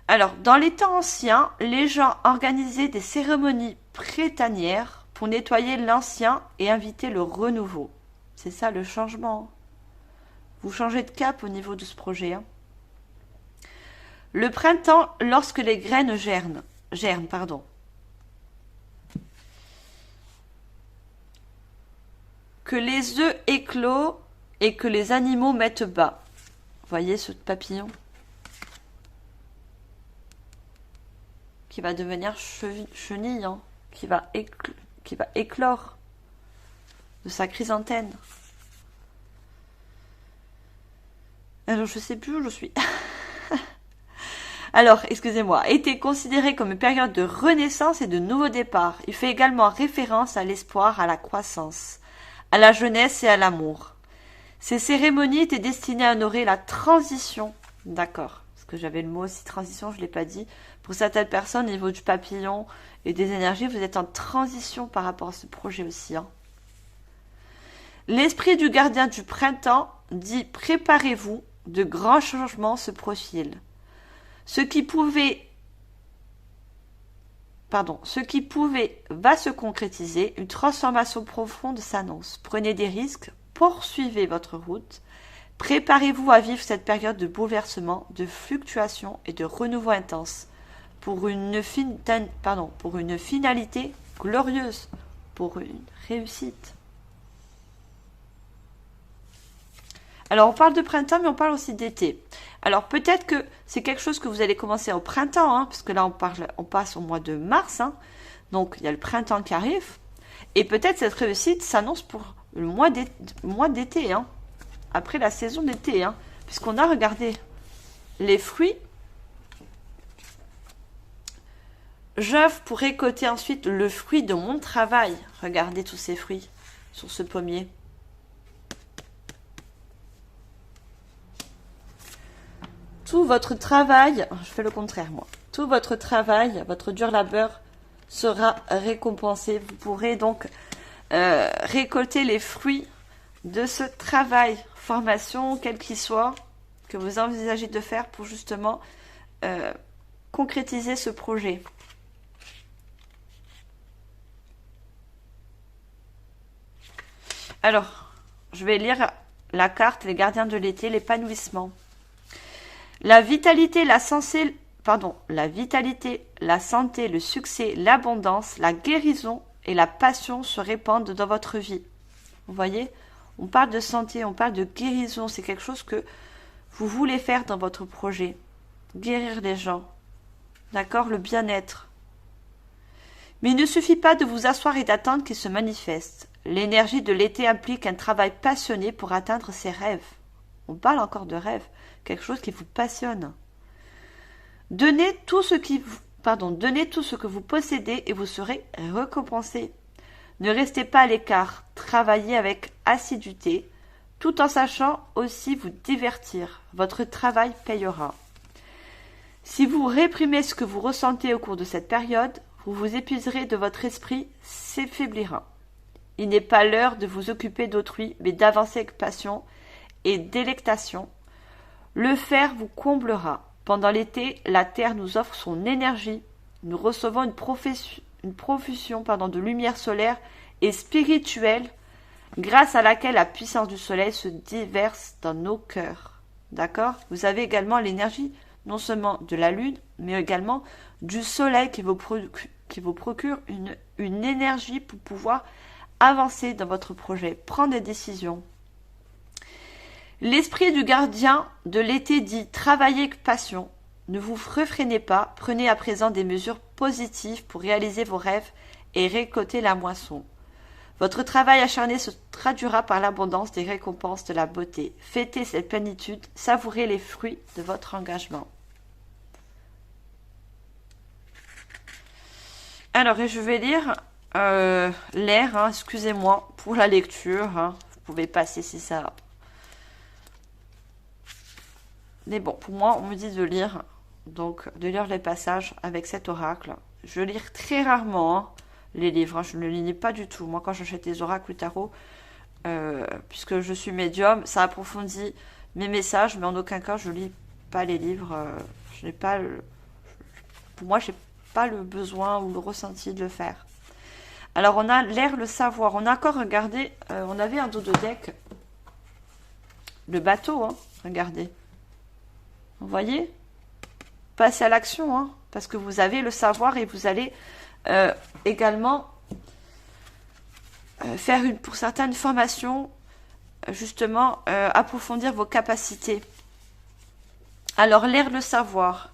Alors, dans les temps anciens, les gens organisaient des cérémonies printanières pour nettoyer l'ancien et inviter le renouveau. C'est ça le changement. Vous changez de cap au niveau de ce projet. Hein. Le printemps, lorsque les graines germent. Que les œufs éclosent et que les animaux mettent bas. Vous voyez ce papillon qui va devenir chenille, hein, qui va éclore de sa chrysanthème. Alors, je sais plus où je suis. Alors, excusez-moi, été considéré comme une période de renaissance et de nouveau départ. Il fait également référence à l'espoir, à la croissance, à la jeunesse et à l'amour. Ces cérémonies étaient destinées à honorer la transition. D'accord. Parce que j'avais le mot aussi transition, je ne l'ai pas dit. Pour certaines personnes, au niveau du papillon et des énergies, vous êtes en transition par rapport à ce projet aussi. Hein. L'esprit du gardien du printemps dit « Préparez-vous, de grands changements se profilent. Ce qui pouvait va se concrétiser, une transformation profonde s'annonce. Prenez des risques, poursuivez votre route. Préparez-vous à vivre cette période de bouleversement, de fluctuation et de renouveau intense. pour une finalité glorieuse, pour une réussite. Alors, on parle de printemps, mais on parle aussi d'été. Alors, peut-être que c'est quelque chose que vous allez commencer au printemps, hein, parce que là, on passe au mois de mars. Hein, donc, il y a le printemps qui arrive. Et peut-être cette réussite s'annonce pour le mois d'été, hein, après la saison d'été. Hein, puisqu'on a regardé les fruits. J'œuvre pour récolter ensuite le fruit de mon travail. Regardez tous ces fruits sur ce pommier. Tout votre travail, je fais le contraire moi, tout votre travail, votre dur labeur sera récompensé. Vous pourrez donc récolter les fruits de ce travail, formation, quel qu'il soit, que vous envisagez de faire pour justement concrétiser ce projet. Alors, je vais lire la carte, les gardiens de l'été, l'épanouissement. La vitalité, la santé, le succès, l'abondance, la guérison et la passion se répandent dans votre vie. Vous voyez, on parle de santé, on parle de guérison, c'est quelque chose que vous voulez faire dans votre projet. Guérir les gens, d'accord, le bien-être. Mais il ne suffit pas de vous asseoir et d'attendre qu'il se manifeste. L'énergie de l'été implique un travail passionné pour atteindre ses rêves. On parle encore de rêves, quelque chose qui vous passionne. Donnez tout ce que vous possédez et vous serez récompensé. Ne restez pas à l'écart, travaillez avec assiduité, tout en sachant aussi vous divertir. Votre travail payera. Si vous réprimez ce que vous ressentez au cours de cette période, vous vous épuiserez de votre esprit s'affaiblira. Il n'est pas l'heure de vous occuper d'autrui, mais d'avancer avec passion et délectation. Le faire vous comblera. Pendant l'été, la terre nous offre son énergie. Nous recevons une profusion de lumière solaire et spirituelle, grâce à laquelle la puissance du soleil se déverse dans nos cœurs. D'accord ? Vous avez également l'énergie non seulement de la lune, mais également du soleil qui vous procure une énergie pour pouvoir avancer dans votre projet, prendre des décisions. L'esprit du gardien de l'été dit « Travaillez avec passion, ne vous refrénez pas, prenez à présent des mesures positives pour réaliser vos rêves et récolter la moisson. Votre travail acharné se traduira par l'abondance des récompenses de la beauté. Fêtez cette plénitude, savourez les fruits de votre engagement. » Alors, et je vais lire l'air, excusez-moi pour la lecture, vous pouvez passer si ça... Mais bon, pour moi, on me dit de lire les passages avec cet oracle. Je lis très rarement les livres, je ne les lis pas du tout. Moi, quand j'achète des oracles ou tarot, puisque je suis médium, ça approfondit mes messages, mais en aucun cas, je lis pas les livres. Pour moi, je n'ai pas le besoin ou le ressenti de le faire. Alors, on a l'air, le savoir. On a encore regardé, on avait un dos de deck, le bateau, regardez. Vous voyez ? Passez à l'action, parce que vous avez le savoir et vous allez également faire pour certaines formations, justement, approfondir vos capacités. Alors, l'air, le savoir.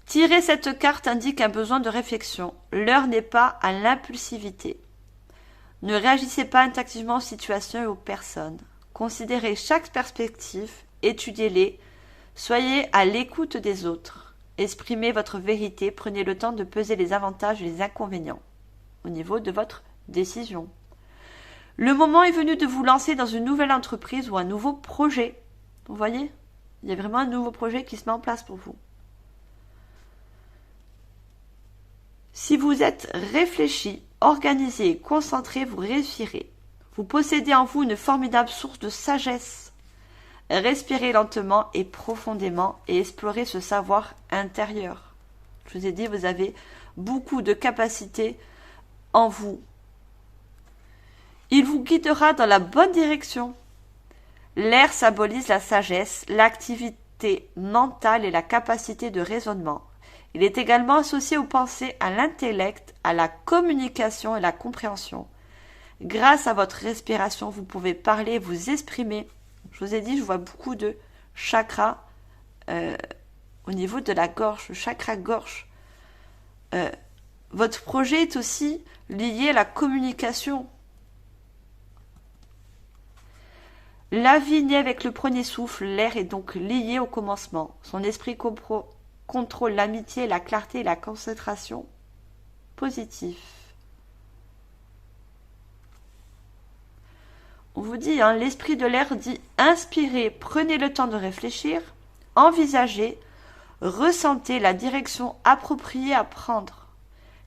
Tirer cette carte indique un besoin de réflexion. L'heure n'est pas à l'impulsivité. Ne réagissez pas instinctivement aux situations et aux personnes. Considérez chaque perspective, étudiez-les, soyez à l'écoute des autres. Exprimez votre vérité, prenez le temps de peser les avantages et les inconvénients au niveau de votre décision. Le moment est venu de vous lancer dans une nouvelle entreprise ou un nouveau projet. Vous voyez ? Il y a vraiment un nouveau projet qui se met en place pour vous. Si vous êtes réfléchi, organisé et concentré, vous réussirez. Vous possédez en vous une formidable source de sagesse. Respirez lentement et profondément et explorez ce savoir intérieur. Je vous ai dit, vous avez beaucoup de capacités en vous. Il vous guidera dans la bonne direction. L'air symbolise la sagesse, l'activité mentale et la capacité de raisonnement. Il est également associé aux pensées, à l'intellect, à la communication et la compréhension. Grâce à votre respiration, vous pouvez parler, vous exprimer. Je vous ai dit, je vois beaucoup de chakras au niveau de la gorge, le chakra gorge. Votre projet est aussi lié à la communication. La vie naît avec le premier souffle, l'air est donc lié au commencement. Son esprit contrôle l'amitié, la clarté et la concentration positive. On vous dit, hein, l'esprit de l'air dit inspirez, prenez le temps de réfléchir, envisagez, ressentez la direction appropriée à prendre.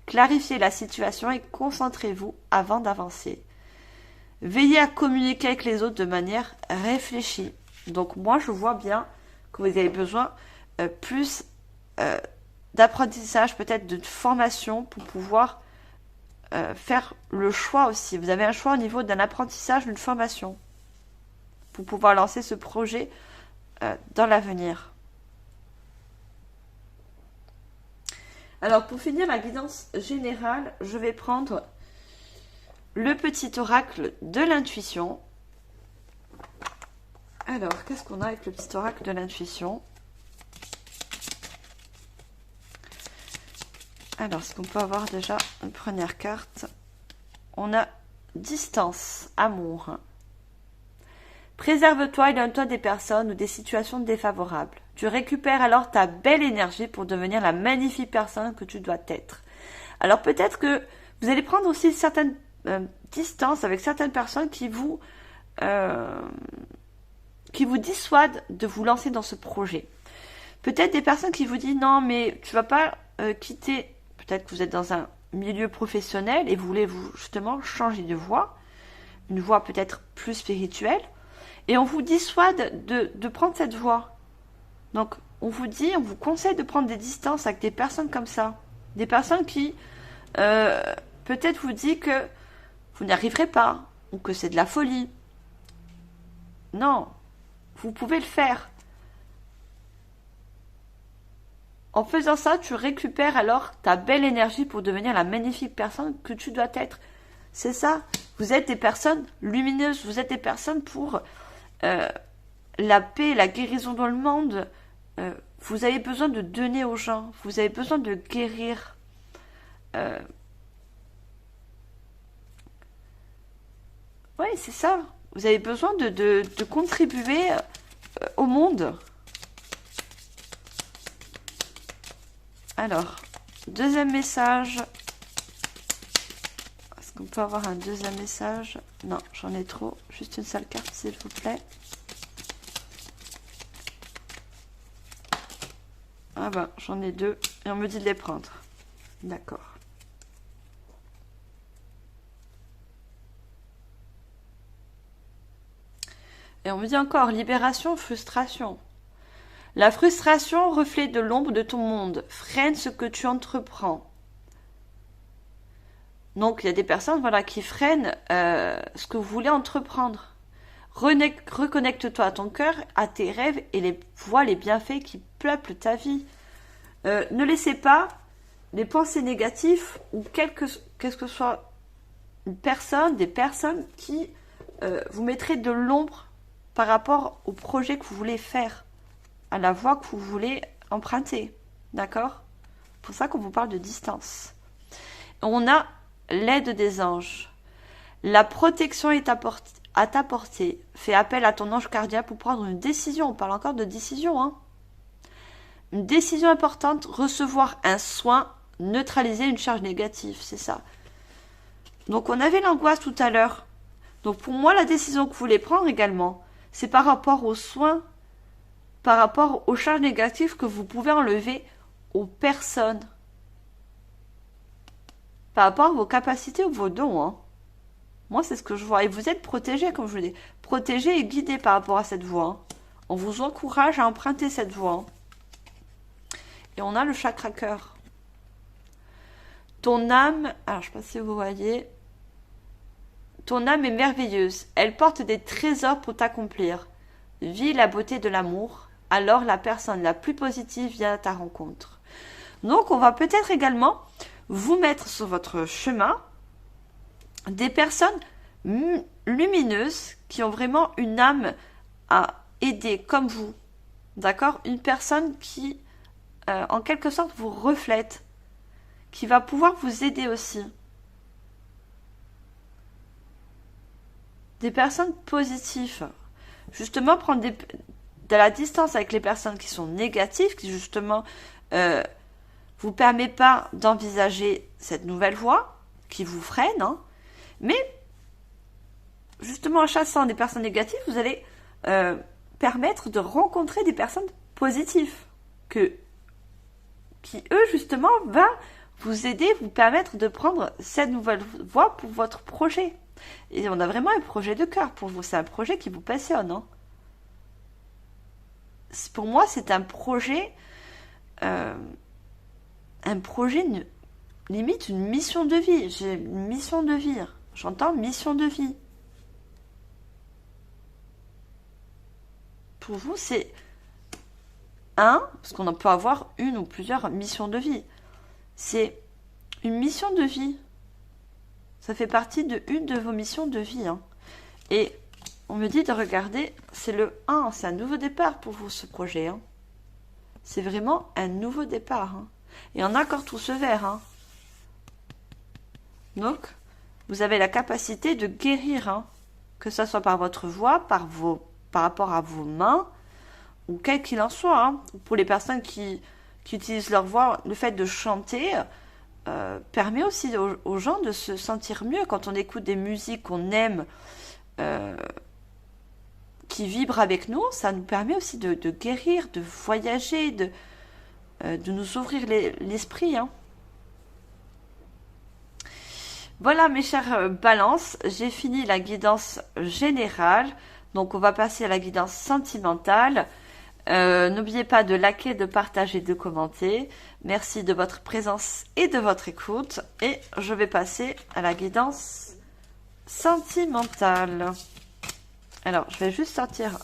Clarifiez la situation et concentrez-vous avant d'avancer. Veillez à communiquer avec les autres de manière réfléchie. Donc moi, je vois bien que vous avez besoin plus d'apprentissage, peut-être de formation pour pouvoir faire le choix aussi. Vous avez un choix au niveau d'un apprentissage, d'une formation pour pouvoir lancer ce projet dans l'avenir. Alors, pour finir la guidance générale, je vais prendre le petit oracle de l'intuition. Alors, qu'est-ce qu'on a avec le petit oracle de l'intuition? Alors, est-ce qu'on peut avoir déjà une première carte? On a distance, amour. Préserve-toi et donne-toi des personnes ou des situations défavorables. Tu récupères alors ta belle énergie pour devenir la magnifique personne que tu dois être. Alors, peut-être que vous allez prendre aussi certaines distance avec certaines personnes qui vous dissuadent de vous lancer dans ce projet. Peut-être des personnes qui vous disent non mais tu vas pas quitter, peut-être que vous êtes dans un milieu professionnel et vous voulez vous justement changer de voie, une voie peut-être plus spirituelle, et on vous dissuade de prendre cette voie. Donc on vous conseille de prendre des distances avec des personnes comme ça, des personnes qui peut-être vous disent que vous n'y arriverez pas, ou que c'est de la folie. Non, vous pouvez le faire. En faisant ça, tu récupères alors ta belle énergie pour devenir la magnifique personne que tu dois être. C'est ça. Vous êtes des personnes lumineuses, vous êtes des personnes pour la paix, la guérison dans le monde. Vous avez besoin de donner aux gens, vous avez besoin de guérir. Oui, c'est ça. Vous avez besoin de contribuer au monde. Alors, deuxième message. Est-ce qu'on peut avoir un deuxième message? Non, j'en ai trop. Juste une seule carte, s'il vous plaît. Ah ben, j'en ai deux. Et on me dit de les prendre. D'accord. Et on me dit encore, libération, frustration. La frustration, reflet de l'ombre de ton monde, freine ce que tu entreprends. Donc, il y a des personnes qui freinent ce que vous voulez entreprendre. Reconnecte-toi à ton cœur, à tes rêves et vois les bienfaits qui peuplent ta vie. Ne laissez pas les pensées négatives ou qu'est-ce que soit une personne, des personnes qui vous mettraient de l'ombre par rapport au projet que vous voulez faire, à la voie que vous voulez emprunter. D'accord? C'est pour ça qu'on vous parle de distance. On a l'aide des anges. La protection est à ta portée. Fais appel à ton ange gardien pour prendre une décision. On parle encore de décision, hein? Une décision importante, recevoir un soin, neutraliser une charge négative, c'est ça. Donc on avait l'angoisse tout à l'heure. Donc pour moi, la décision que vous voulez prendre également, c'est par rapport aux soins, par rapport aux charges négatives que vous pouvez enlever aux personnes. Par rapport à vos capacités ou vos dons. Hein. Moi, c'est ce que je vois. Et vous êtes protégés, comme je vous dis. Protégés et guidés par rapport à cette voie. Hein. On vous encourage à emprunter cette voie. Hein. Et on a le chakra cœur. Ton âme, alors je ne sais pas si vous voyez, ton âme est merveilleuse. Elle porte des trésors pour t'accomplir. Vis la beauté de l'amour. Alors la personne la plus positive vient à ta rencontre. Donc, on va peut-être également vous mettre sur votre chemin des personnes lumineuses qui ont vraiment une âme à aider comme vous. D'accord? Une personne qui, en quelque sorte, vous reflète, qui va pouvoir vous aider aussi. Des personnes positives. Justement, prendre de la distance avec les personnes qui sont négatives, qui justement vous permet pas d'envisager cette nouvelle voie, qui vous freine, hein. Mais justement en chassant des personnes négatives, vous allez permettre de rencontrer des personnes positives qui eux justement va vous aider, vous permettre de prendre cette nouvelle voie pour votre projet. Et on a vraiment un projet de cœur pour vous, c'est un projet qui vous passionne, hein. Pour moi, c'est un projet, limite une mission de vie. J'ai une mission de vie. J'entends mission de vie. Pour vous, c'est parce qu'on en peut avoir une ou plusieurs missions de vie. C'est une mission de vie. Ça fait partie de une de vos missions de vie, hein. Et on me dit de regarder, c'est le 1, c'est un nouveau départ pour vous, ce projet, hein. C'est vraiment un nouveau départ, hein. Et on a encore tout ce vert, hein. Donc, vous avez la capacité de guérir, hein. Que ce soit par votre voix, par rapport à vos mains, ou quel qu'il en soit, hein. Pour les personnes qui utilisent leur voix, le fait de chanter permet aussi aux gens de se sentir mieux quand on écoute des musiques qu'on aime, qui vibrent avec nous. Ça nous permet aussi de guérir, de voyager, de nous ouvrir l'esprit, hein. Voilà mes chères balances, j'ai fini la guidance générale, donc on va passer à la guidance sentimentale. N'oubliez pas de liker, de partager, de commenter. Merci de votre présence et de votre écoute. Et je vais passer à la guidance sentimentale. Alors, je vais juste sortir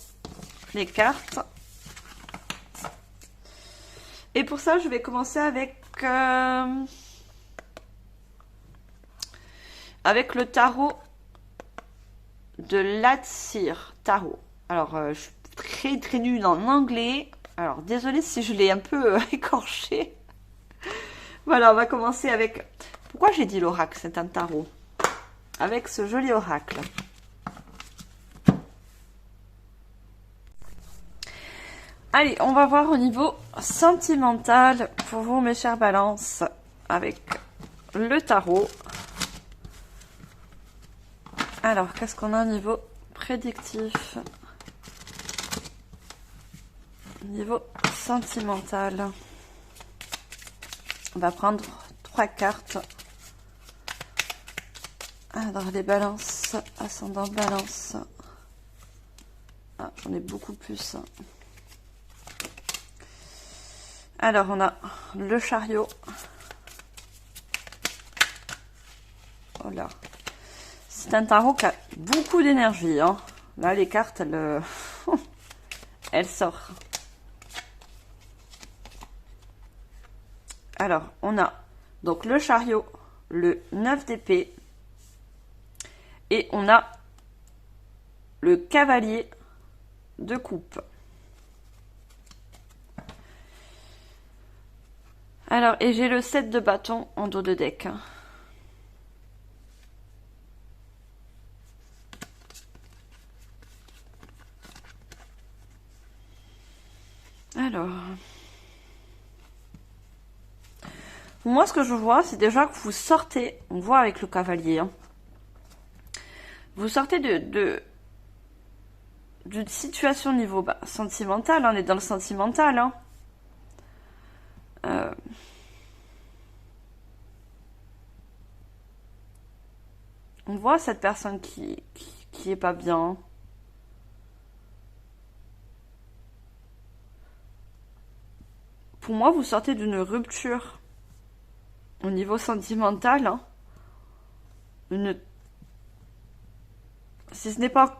les cartes. Et pour ça, je vais commencer avec le tarot de l'Atsir Tarot. Alors, je suis très très nulle en anglais. Alors, désolée si je l'ai un peu écorché. Voilà, on va commencer avec... Pourquoi j'ai dit l'oracle? C'est un tarot. Avec ce joli oracle. Allez, on va voir au niveau sentimental pour vous, mes chères balances, avec le tarot. Alors, qu'est-ce qu'on a au niveau prédictif? Niveau sentimental. On va prendre 3 cartes. Alors, les balances, ascendant balance. Ah, j'en ai beaucoup plus. Alors, on a le chariot. Voilà. C'est un tarot qui a beaucoup d'énergie, hein. Là, les cartes, elles sortent. Alors, on a donc le chariot, le 9 d'épée, et on a le cavalier de coupe. Alors, et j'ai le 7 de bâton en dos de deck. Alors, moi, ce que je vois, c'est déjà que vous sortez, on voit avec le cavalier, hein, vous sortez d'une situation au niveau sentimental, hein, on est dans le sentimental, hein. On voit cette personne qui est pas bien. Pour moi, vous sortez d'une rupture au niveau sentimental, hein. Si ce n'est pas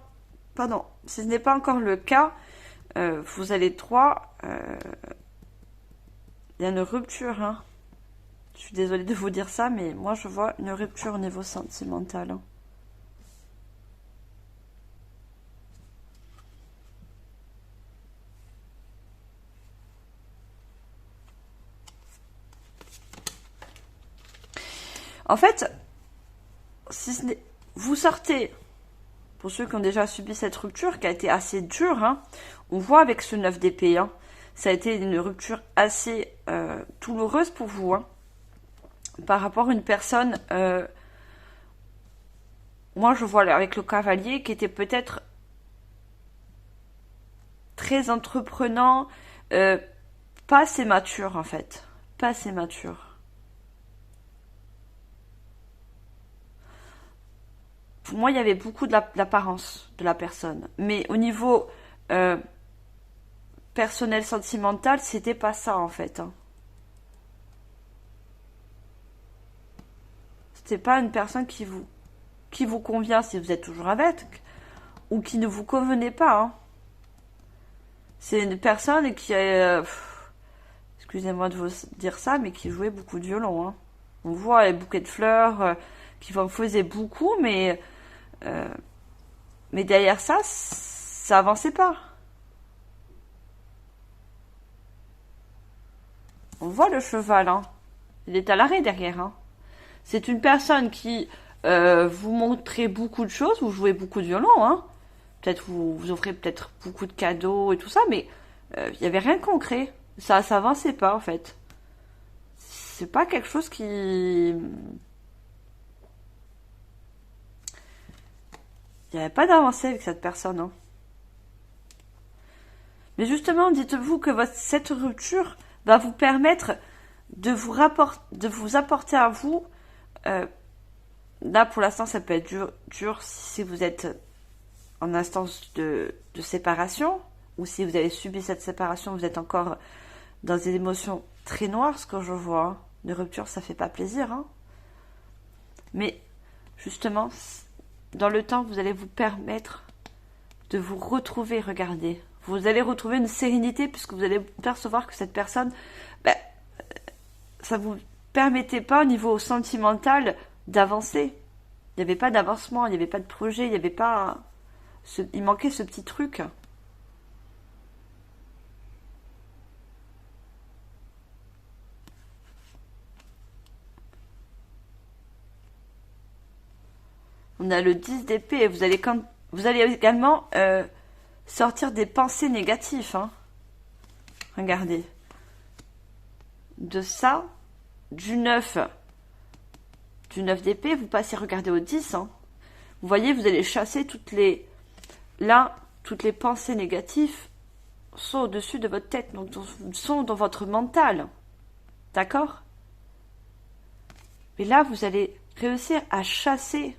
encore le cas, vous allez Il y a une rupture, hein. Je suis désolée de vous dire ça, mais moi je vois une rupture au niveau sentimental, hein. En fait, si ce n'est... vous sortez, pour ceux qui ont déjà subi cette rupture, qui a été assez dure, hein, on voit avec ce 9 d'épée, hein, ça a été une rupture assez douloureuse pour vous, hein, par rapport à une personne, moi je vois avec le cavalier, qui était peut-être très entreprenant, pas assez mature en fait, pas assez mature. Pour moi, il y avait beaucoup de l'apparence de la personne. Mais au niveau personnel, sentimental, c'était pas ça, en fait, hein. C'était pas une personne qui vous convient si vous êtes toujours avec, ou qui ne vous convenait pas, hein. C'est une personne qui a... excusez-moi de vous dire ça, mais qui jouait beaucoup de violon, hein. On voit les bouquets de fleurs, qui en faisaient beaucoup, mais derrière ça, ça avançait pas. On voit le cheval, hein. Il est à l'arrêt derrière, hein. C'est une personne qui vous montrait beaucoup de choses, vous jouez beaucoup de violon, hein. Peut-être vous offrez peut-être beaucoup de cadeaux et tout ça, mais il n'y avait rien de concret. Ça avançait pas, en fait. C'est pas quelque chose qui... Il n'y avait pas d'avancée avec cette personne, hein. Mais justement, dites-vous que cette rupture va vous permettre de vous apporter à vous. Là, pour l'instant, ça peut être dur si vous êtes en instance de séparation, ou si vous avez subi cette séparation, vous êtes encore dans des émotions très noires, ce que je vois, hein. Une rupture, ça fait pas plaisir, hein. Mais justement, dans le temps, vous allez vous permettre de vous retrouver, regardez. Vous allez retrouver une sérénité puisque vous allez percevoir que cette personne, ça vous permettait pas au niveau sentimental d'avancer. Il n'y avait pas d'avancement, il n'y avait pas de projet, il n'y avait pas... il manquait ce petit truc. On a le 10 d'épée et vous allez également sortir des pensées négatives, hein. Regardez. De ça, du 9 d'épée, vous passez, regardez au 10, hein. Vous voyez, vous allez chasser toutes les pensées négatives sont au-dessus de votre tête, donc sont dans votre mental. D'accord? Mais là, vous allez réussir à chasser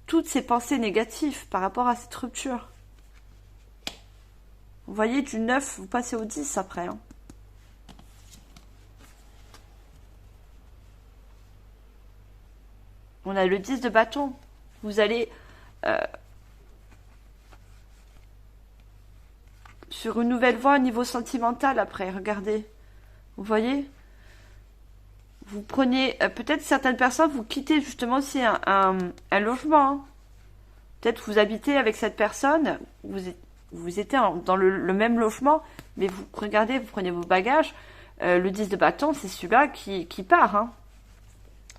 toutes ces pensées négatives par rapport à cette rupture. Vous voyez, du 9, vous passez au 10 après, hein. On a le 10 de bâton. Vous allez sur une nouvelle voie au niveau sentimental après, regardez. Vous voyez? Vous prenez, peut-être certaines personnes, vous quittez justement aussi un logement, hein. Peut-être vous habitez avec cette personne, vous étiez dans le même logement, mais vous regardez, vous prenez vos bagages, le 10 de bâton, c'est celui-là qui part, hein.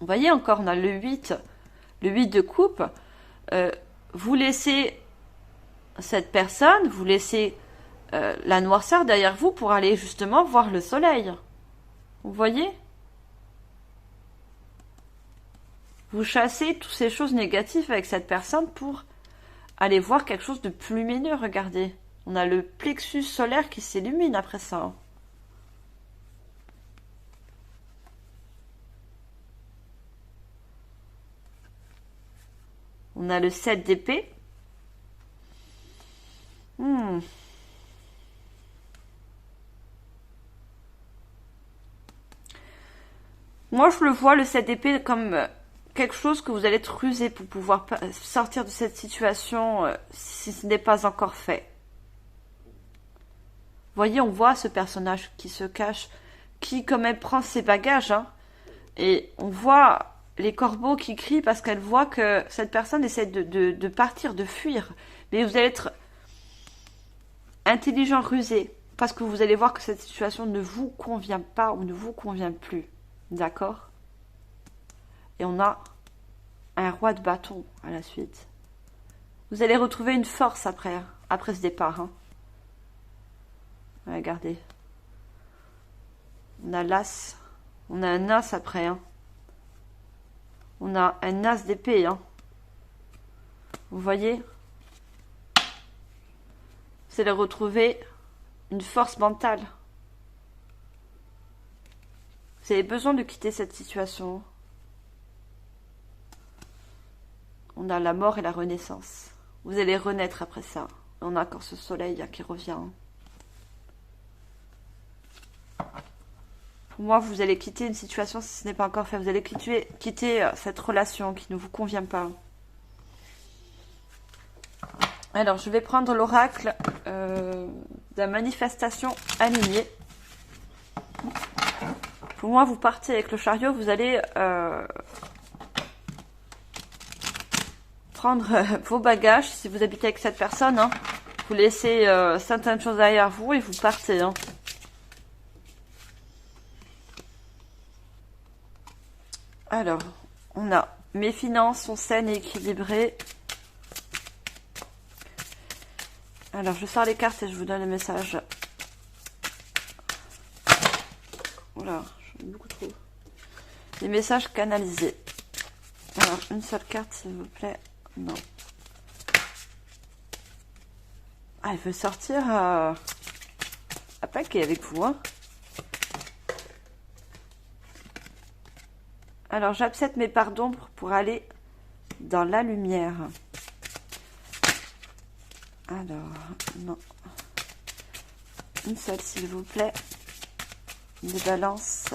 Vous voyez encore, on a le 8 de coupe. Vous laissez cette personne, vous laissez la noirceur derrière vous pour aller justement voir le soleil. Vous voyez? Vous chassez toutes ces choses négatives avec cette personne pour aller voir quelque chose de plus lumineux, regardez. On a le plexus solaire qui s'illumine après ça. On a le 7 d'épée. Moi, je le vois, le 7 d'épée, comme quelque chose que vous allez être rusé pour pouvoir sortir de cette situation si ce n'est pas encore fait. Vous voyez, on voit ce personnage qui se cache, qui quand même prend ses bagages, hein, et on voit les corbeaux qui crient parce qu'elle voit que cette personne essaie de partir, de fuir. Mais vous allez être intelligent, rusé, parce que vous allez voir que cette situation ne vous convient pas ou ne vous convient plus. D'accord? Et on a un roi de bâton à la suite. Vous allez retrouver une force après ce départ. Hein. Regardez. On a l'as. On a un as après. Hein. On a un as d'épée. Hein. Vous voyez? Vous allez retrouver une force mentale. Vous avez besoin de quitter cette situation. On a la mort et la renaissance. Vous allez renaître après ça. On a encore ce soleil qui revient. Pour moi, vous allez quitter une situation si ce n'est pas encore fait. Vous allez quitter cette relation qui ne vous convient pas. Alors, je vais prendre l'oracle de la manifestation alignée. Pour moi, vous partez avec le chariot, vous allez prendre vos bagages. Si vous habitez avec cette personne, hein, vous laissez certaines choses derrière vous et vous partez. Hein. Alors, on a mes finances sont saines et équilibrées. Alors, je sors les cartes et je vous donne le message. Voilà, je beaucoup trop. Les messages canalisés. Alors, une seule carte, s'il vous plaît. Non. Ah, elle veut sortir à paquet avec vous, hein. Alors, j'accepte mes parts d'ombre pour aller dans la lumière. Alors, non. Une seule, s'il vous plaît. Des balances.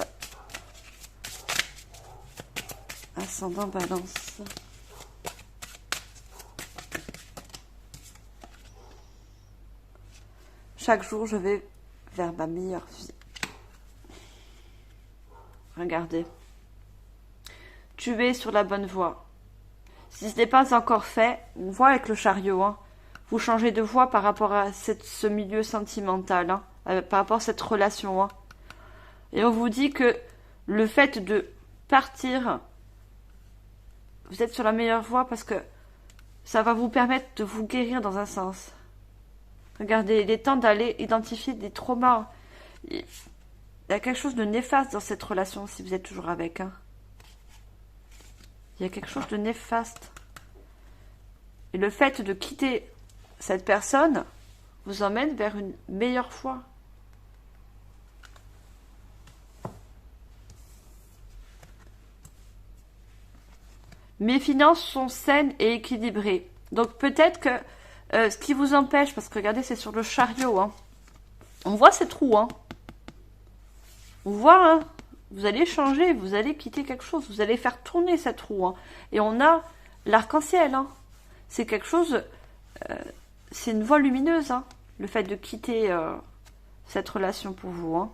Ascendant balance. Chaque jour, je vais vers ma meilleure vie. Regardez. Tu es sur la bonne voie. Si ce n'est pas encore fait, on voit avec le chariot, hein, vous changez de voie par rapport à ce milieu sentimental, hein, par rapport à cette relation. Hein. Et on vous dit que le fait de partir, vous êtes sur la meilleure voie parce que ça va vous permettre de vous guérir dans un sens. Regardez, il est temps d'aller identifier des traumas. Il y a quelque chose de néfaste dans cette relation si vous êtes toujours avec. Hein. Il y a quelque chose de néfaste. Et le fait de quitter cette personne vous emmène vers une meilleure foi. Mes finances sont saines et équilibrées. Donc peut-être que ce qui vous empêche, parce que regardez, c'est sur le chariot. Hein. On voit ces trous. Hein. On voit, hein, vous allez changer, vous allez quitter quelque chose, vous allez faire tourner cette roue. Hein. Et on a l'arc-en-ciel. Hein. C'est quelque chose, c'est une voie lumineuse, hein, le fait de quitter cette relation pour vous. Hein.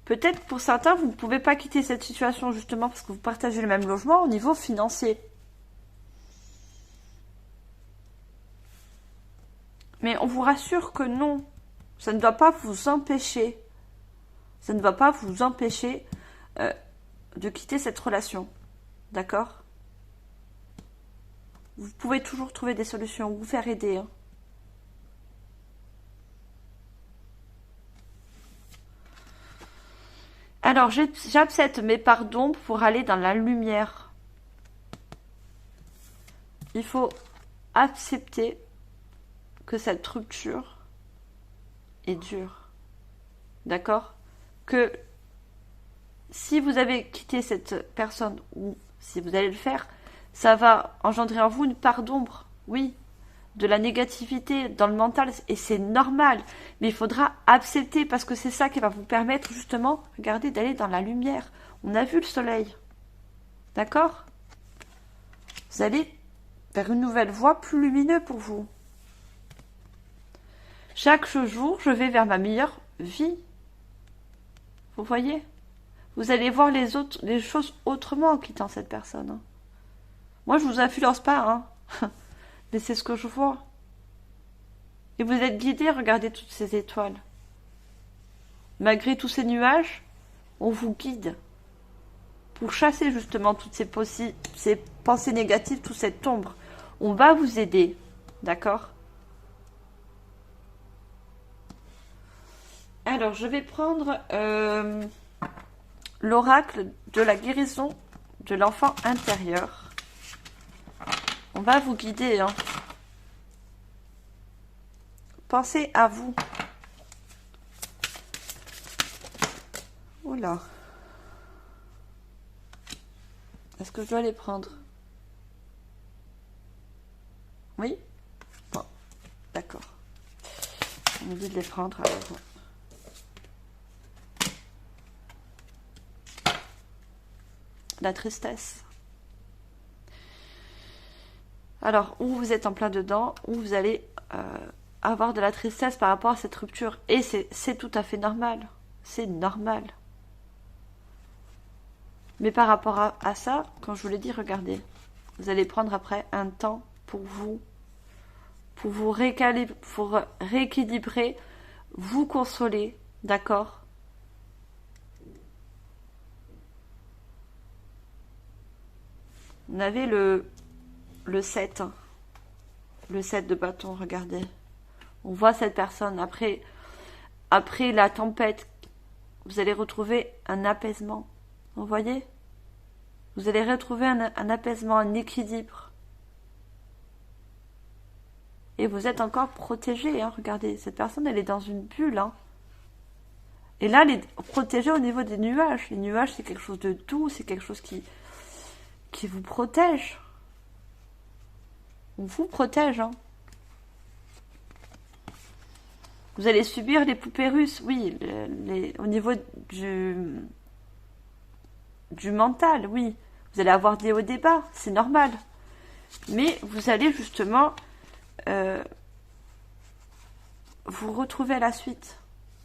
Peut-être pour certains, vous ne pouvez pas quitter cette situation justement parce que vous partagez le même logement au niveau financier. Mais on vous rassure que non, ça ne doit pas vous empêcher. Ça ne va pas vous empêcher de quitter cette relation. D'accord ? Vous pouvez toujours trouver des solutions, vous faire aider. Hein. Alors, j'accepte mes parts d'ombre pour aller dans la lumière. Il faut accepter que cette rupture est dure. D'accord ? Que si vous avez quitté cette personne, ou si vous allez le faire, ça va engendrer en vous une part d'ombre, oui, de la négativité dans le mental, et c'est normal, mais il faudra accepter, parce que c'est ça qui va vous permettre justement, regardez, d'aller dans la lumière. On a vu le soleil, d'accord ? Vous allez vers une nouvelle voie plus lumineuse pour vous. Chaque jour, je vais vers ma meilleure vie. Vous voyez? Vous allez voir les choses autrement en quittant cette personne. Hein. Moi, je vous influence pas, hein. Mais c'est ce que je vois. Et vous êtes guidé, regardez toutes ces étoiles. Malgré tous ces nuages, on vous guide pour chasser justement toutes ces pensées négatives, toute cette ombre. On va vous aider, d'accord? Alors, je vais prendre l'oracle de la guérison de l'enfant intérieur. On va vous guider. Hein. Pensez à vous. Oula. Est-ce que je dois les prendre? Oui? Bon, d'accord. On me dit de les prendre alors. La tristesse. Alors, où vous êtes en plein dedans, où vous allez avoir de la tristesse par rapport à cette rupture. Et c'est tout à fait normal. C'est normal. Mais par rapport à ça, quand je vous l'ai dit, regardez. Vous allez prendre après un temps pour vous rééquilibrer, vous consoler, d'accord? On avait le 7, hein. Le 7 de bâton, regardez. On voit cette personne, après la tempête, vous allez retrouver un apaisement. Vous voyez? Vous allez retrouver un apaisement, un équilibre. Et vous êtes encore protégé, hein. Regardez, cette personne, elle est dans une bulle, hein. Et là, elle est protégée au niveau des nuages. Les nuages, c'est quelque chose de doux, c'est quelque chose qui vous protège. On vous protège, hein. Vous allez subir les poupées russes, oui, au niveau du mental, oui. Vous allez avoir des hauts et des bas, c'est normal. Mais vous allez justement vous retrouver à la suite.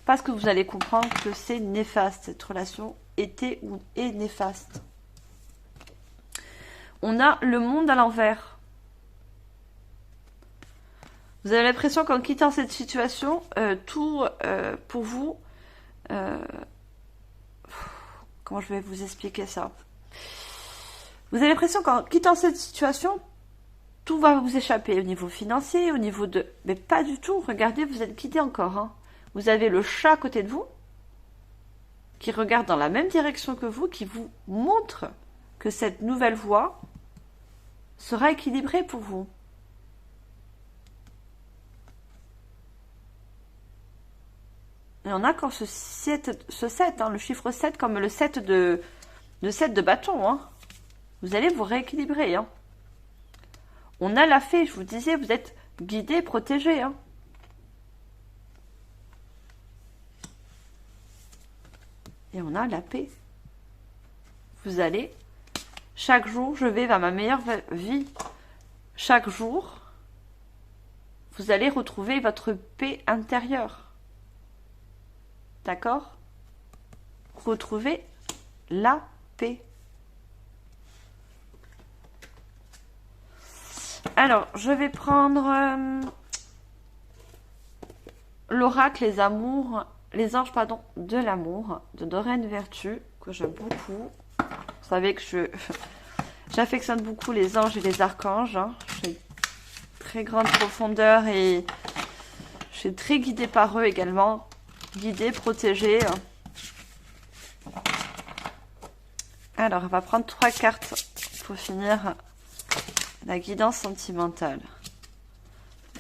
Parce que vous allez comprendre que c'est néfaste, cette relation était ou est néfaste. On a le monde à l'envers. Vous avez l'impression qu'en quittant cette situation, tout pour vous... comment je vais vous expliquer ça? Vous avez l'impression qu'en quittant cette situation, tout va vous échapper au niveau financier, au niveau de... Mais pas du tout, regardez, vous êtes guidé encore. Hein. Vous avez le chat à côté de vous, qui regarde dans la même direction que vous, qui vous montre que cette nouvelle voie sera équilibrée pour vous. Et on a encore ce 7, hein, le chiffre 7 comme le 7 de bâton. Hein. Vous allez vous rééquilibrer. Hein. On a la fée, je vous disais, vous êtes guidé, protégé. Hein. Et on a la paix. Vous allez, chaque jour, je vais vers ma meilleure vie. Chaque jour, vous allez retrouver votre paix intérieure. D'accord? Retrouvez la paix. Alors, je vais prendre l'oracle, les anges, de l'amour, de Doreen Vertu, que j'aime beaucoup. Vous savez que j'affectionne beaucoup les anges et les archanges. Hein. J'ai une très grande profondeur et je suis très guidée par eux également. Guidée, protégée. Alors, on va prendre 3 cartes pour finir la guidance sentimentale.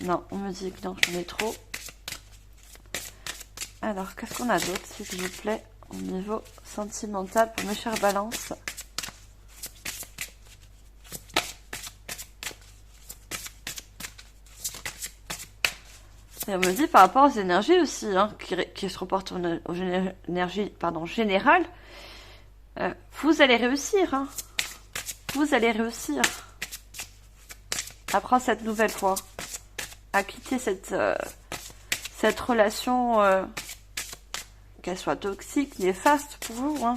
Non, on me dit que non, j'en ai trop. Alors, qu'est-ce qu'on a d'autre, s'il vous plaît, au niveau sentimental pour mes chères balances? Et on me dit par rapport aux énergies aussi, hein, qui se reportent aux énergies générales, vous allez réussir. Hein. Vous allez réussir à prendre cette nouvelle voie, à quitter cette relation qu'elle soit toxique, néfaste pour vous. Hein.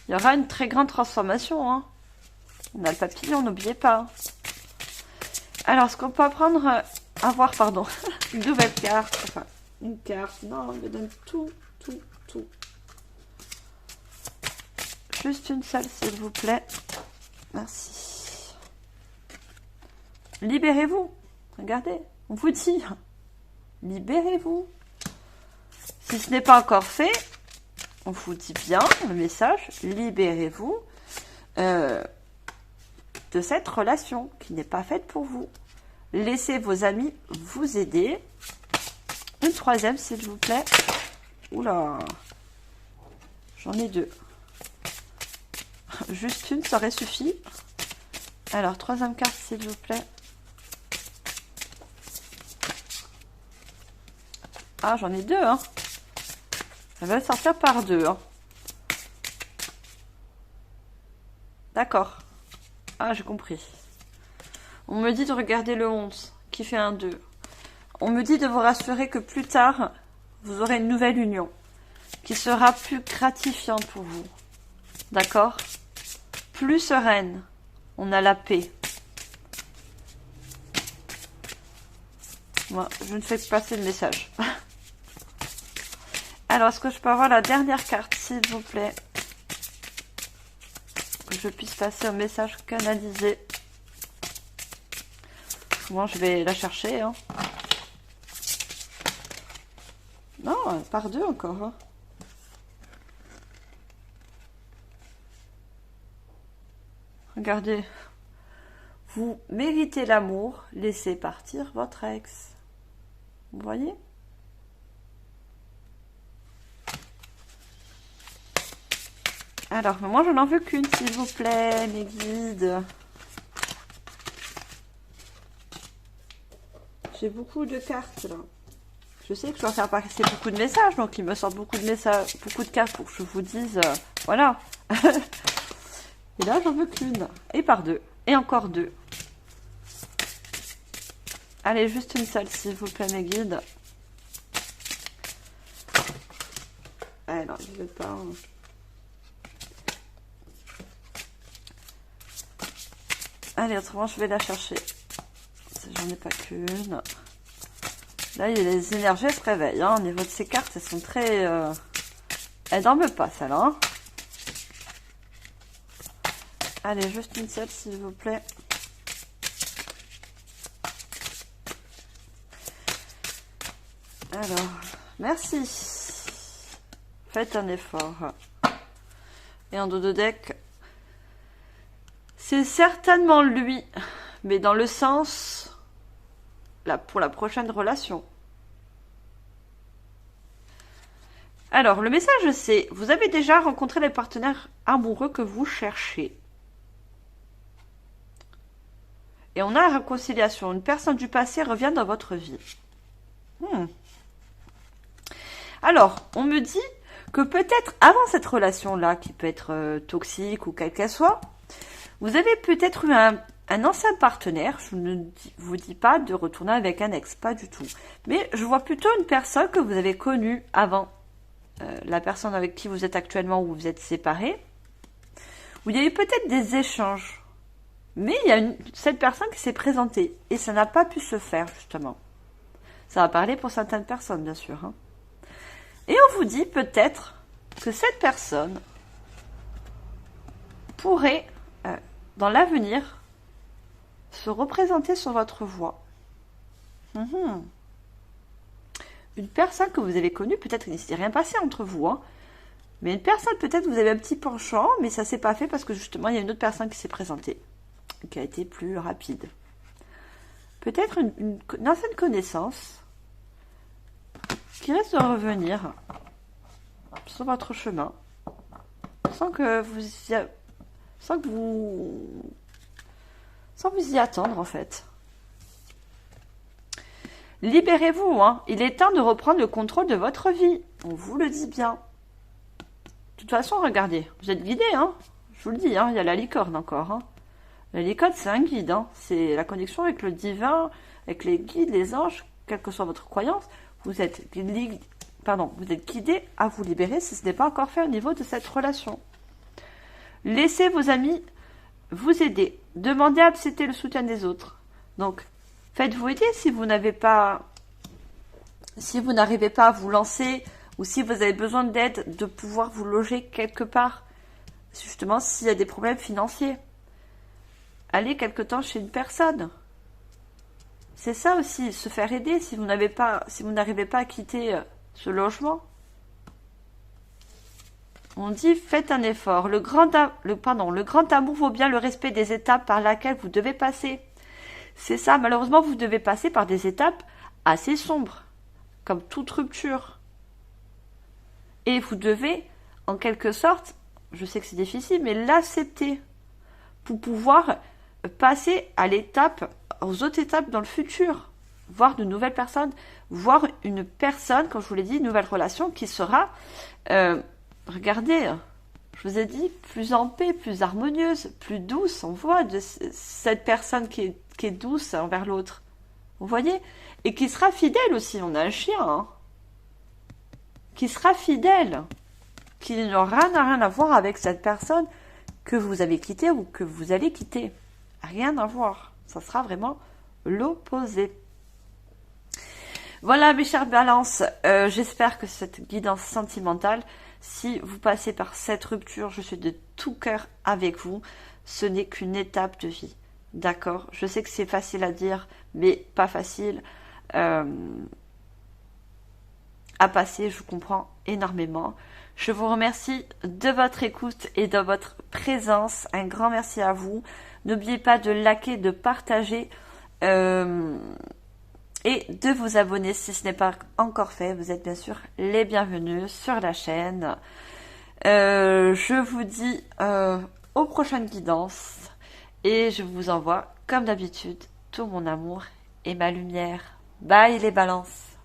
Il y aura une très grande transformation. Hein. On a le papillon, n'oubliez pas. Alors, ce qu'on peut apprendre... avoir, pardon, une nouvelle carte. Enfin, une carte. Non, on me donne tout. Juste une seule, s'il vous plaît. Merci. Libérez-vous. Regardez, on vous dit. Libérez-vous. Si ce n'est pas encore fait, on vous dit bien le message. Libérez-vous de cette relation qui n'est pas faite pour vous. Laissez vos amis vous aider. Une troisième, s'il vous plaît. Oula. J'en ai deux. Juste une, ça aurait suffi. Alors, troisième carte, s'il vous plaît. Ah, j'en ai deux, hein. Ça va sortir par deux, hein. D'accord. Ah, j'ai compris. On me dit de regarder le 11, qui fait un 2. On me dit de vous rassurer que plus tard, vous aurez une nouvelle union, qui sera plus gratifiante pour vous. D'accord? Plus sereine. On a la paix. Moi, je ne fais que passer le message. Alors, est-ce que je peux avoir la dernière carte, s'il vous plaît? Que je puisse passer au message canalisé. Moi, je vais la chercher. Hein. Non, par deux encore. Hein. Regardez. Vous méritez l'amour. Laissez partir votre ex. Vous voyez? Alors, moi, je n'en veux qu'une, s'il vous plaît, mes guides. J'ai beaucoup de cartes, là. Je sais que je dois faire passer beaucoup de messages, donc il me sort beaucoup de messages, beaucoup de cartes pour que je vous dise, voilà. Et là, j'en veux qu'une. Et par deux. Et encore deux. Allez, juste une seule, s'il vous plaît, mes guides. Alors, je vais pas... Allez, autrement, je vais la chercher. J'en ai pas qu'une. Là, les énergies, elles se réveillent. Hein. Au niveau de ces cartes, elles sont très... Elles dorment pas, celle-là. Hein. Allez, juste une seule, s'il vous plaît. Alors, merci. Faites un effort. Et en dos de deck, c'est certainement lui, mais dans le sens... pour la prochaine relation. Alors, le message c'est, vous avez déjà rencontré les partenaires amoureux que vous cherchez. Et on a la réconciliation. Une personne du passé revient dans votre vie. Alors, on me dit que peut-être avant cette relation-là, qui peut être toxique ou quelle qu'elle soit, vous avez peut-être eu un ancien partenaire. Je ne vous dis pas de retourner avec un ex, pas du tout. Mais je vois plutôt une personne que vous avez connue avant la personne avec qui vous êtes actuellement ou vous êtes séparés, où il y a eu peut-être des échanges. Mais il y a cette personne qui s'est présentée et ça n'a pas pu se faire, justement. Ça va parler pour certaines personnes, bien sûr. Hein. Et on vous dit peut-être que cette personne pourrait, dans l'avenir, se représenter sur votre voie. Une personne que vous avez connue, peut-être qu'il ne s'est rien passé entre vous, hein, mais une personne, peut-être vous avez un petit penchant, mais ça ne s'est pas fait parce que justement, il y a une autre personne qui s'est présentée, qui a été plus rapide. Peut-être une ancienne connaissance qui risque de revenir sur votre chemin sans que vous y attendre, en fait. Libérez-vous, hein. Il est temps de reprendre le contrôle de votre vie. On vous le dit bien. De toute façon, regardez, vous êtes guidé, hein. Je vous le dis, hein. Il y a la licorne encore, hein. La licorne, c'est un guide, hein. C'est la connexion avec le divin, avec les guides, les anges, quelle que soit votre croyance. Vous êtes pardon, vous êtes guidé à vous libérer si ce n'est pas encore fait au niveau de cette relation. Laissez vos amis vous aider. Demandez à accepter le soutien des autres. Donc, faites-vous aider si vous n'arrivez pas à vous lancer ou si vous avez besoin d'aide, de pouvoir vous loger quelque part. Justement, s'il y a des problèmes financiers. Allez quelque temps chez une personne. C'est ça aussi, se faire aider si vous n'arrivez pas à quitter ce logement. On dit, faites un effort. Le grand amour vaut bien le respect des étapes par lesquelles vous devez passer. C'est ça, malheureusement, vous devez passer par des étapes assez sombres, comme toute rupture. Et vous devez, en quelque sorte, je sais que c'est difficile, mais l'accepter pour pouvoir passer aux autres étapes dans le futur, voir de nouvelles personnes, voir une personne, comme je vous l'ai dit, une nouvelle relation qui sera, regardez, je vous ai dit, plus en paix, plus harmonieuse, plus douce. On voit de cette personne qui est douce envers l'autre. Vous voyez? Et qui sera fidèle aussi. On a un chien, hein, qui sera fidèle, qui n'aura rien à voir avec cette personne que vous avez quittée ou que vous allez quitter. Rien à voir. Ça sera vraiment l'opposé. Voilà mes chères balances, j'espère que cette guidance sentimentale, si vous passez par cette rupture, je suis de tout cœur avec vous, ce n'est qu'une étape de vie. D'accord? Je sais que c'est facile à dire, mais pas facile à passer, je comprends énormément. Je vous remercie de votre écoute et de votre présence. Un grand merci à vous. N'oubliez pas de liker, de partager et de vous abonner si ce n'est pas encore fait. Vous êtes bien sûr les bienvenus sur la chaîne. Je vous dis aux prochaines guidances et je vous envoie comme d'habitude tout mon amour et ma lumière. Bye les balances!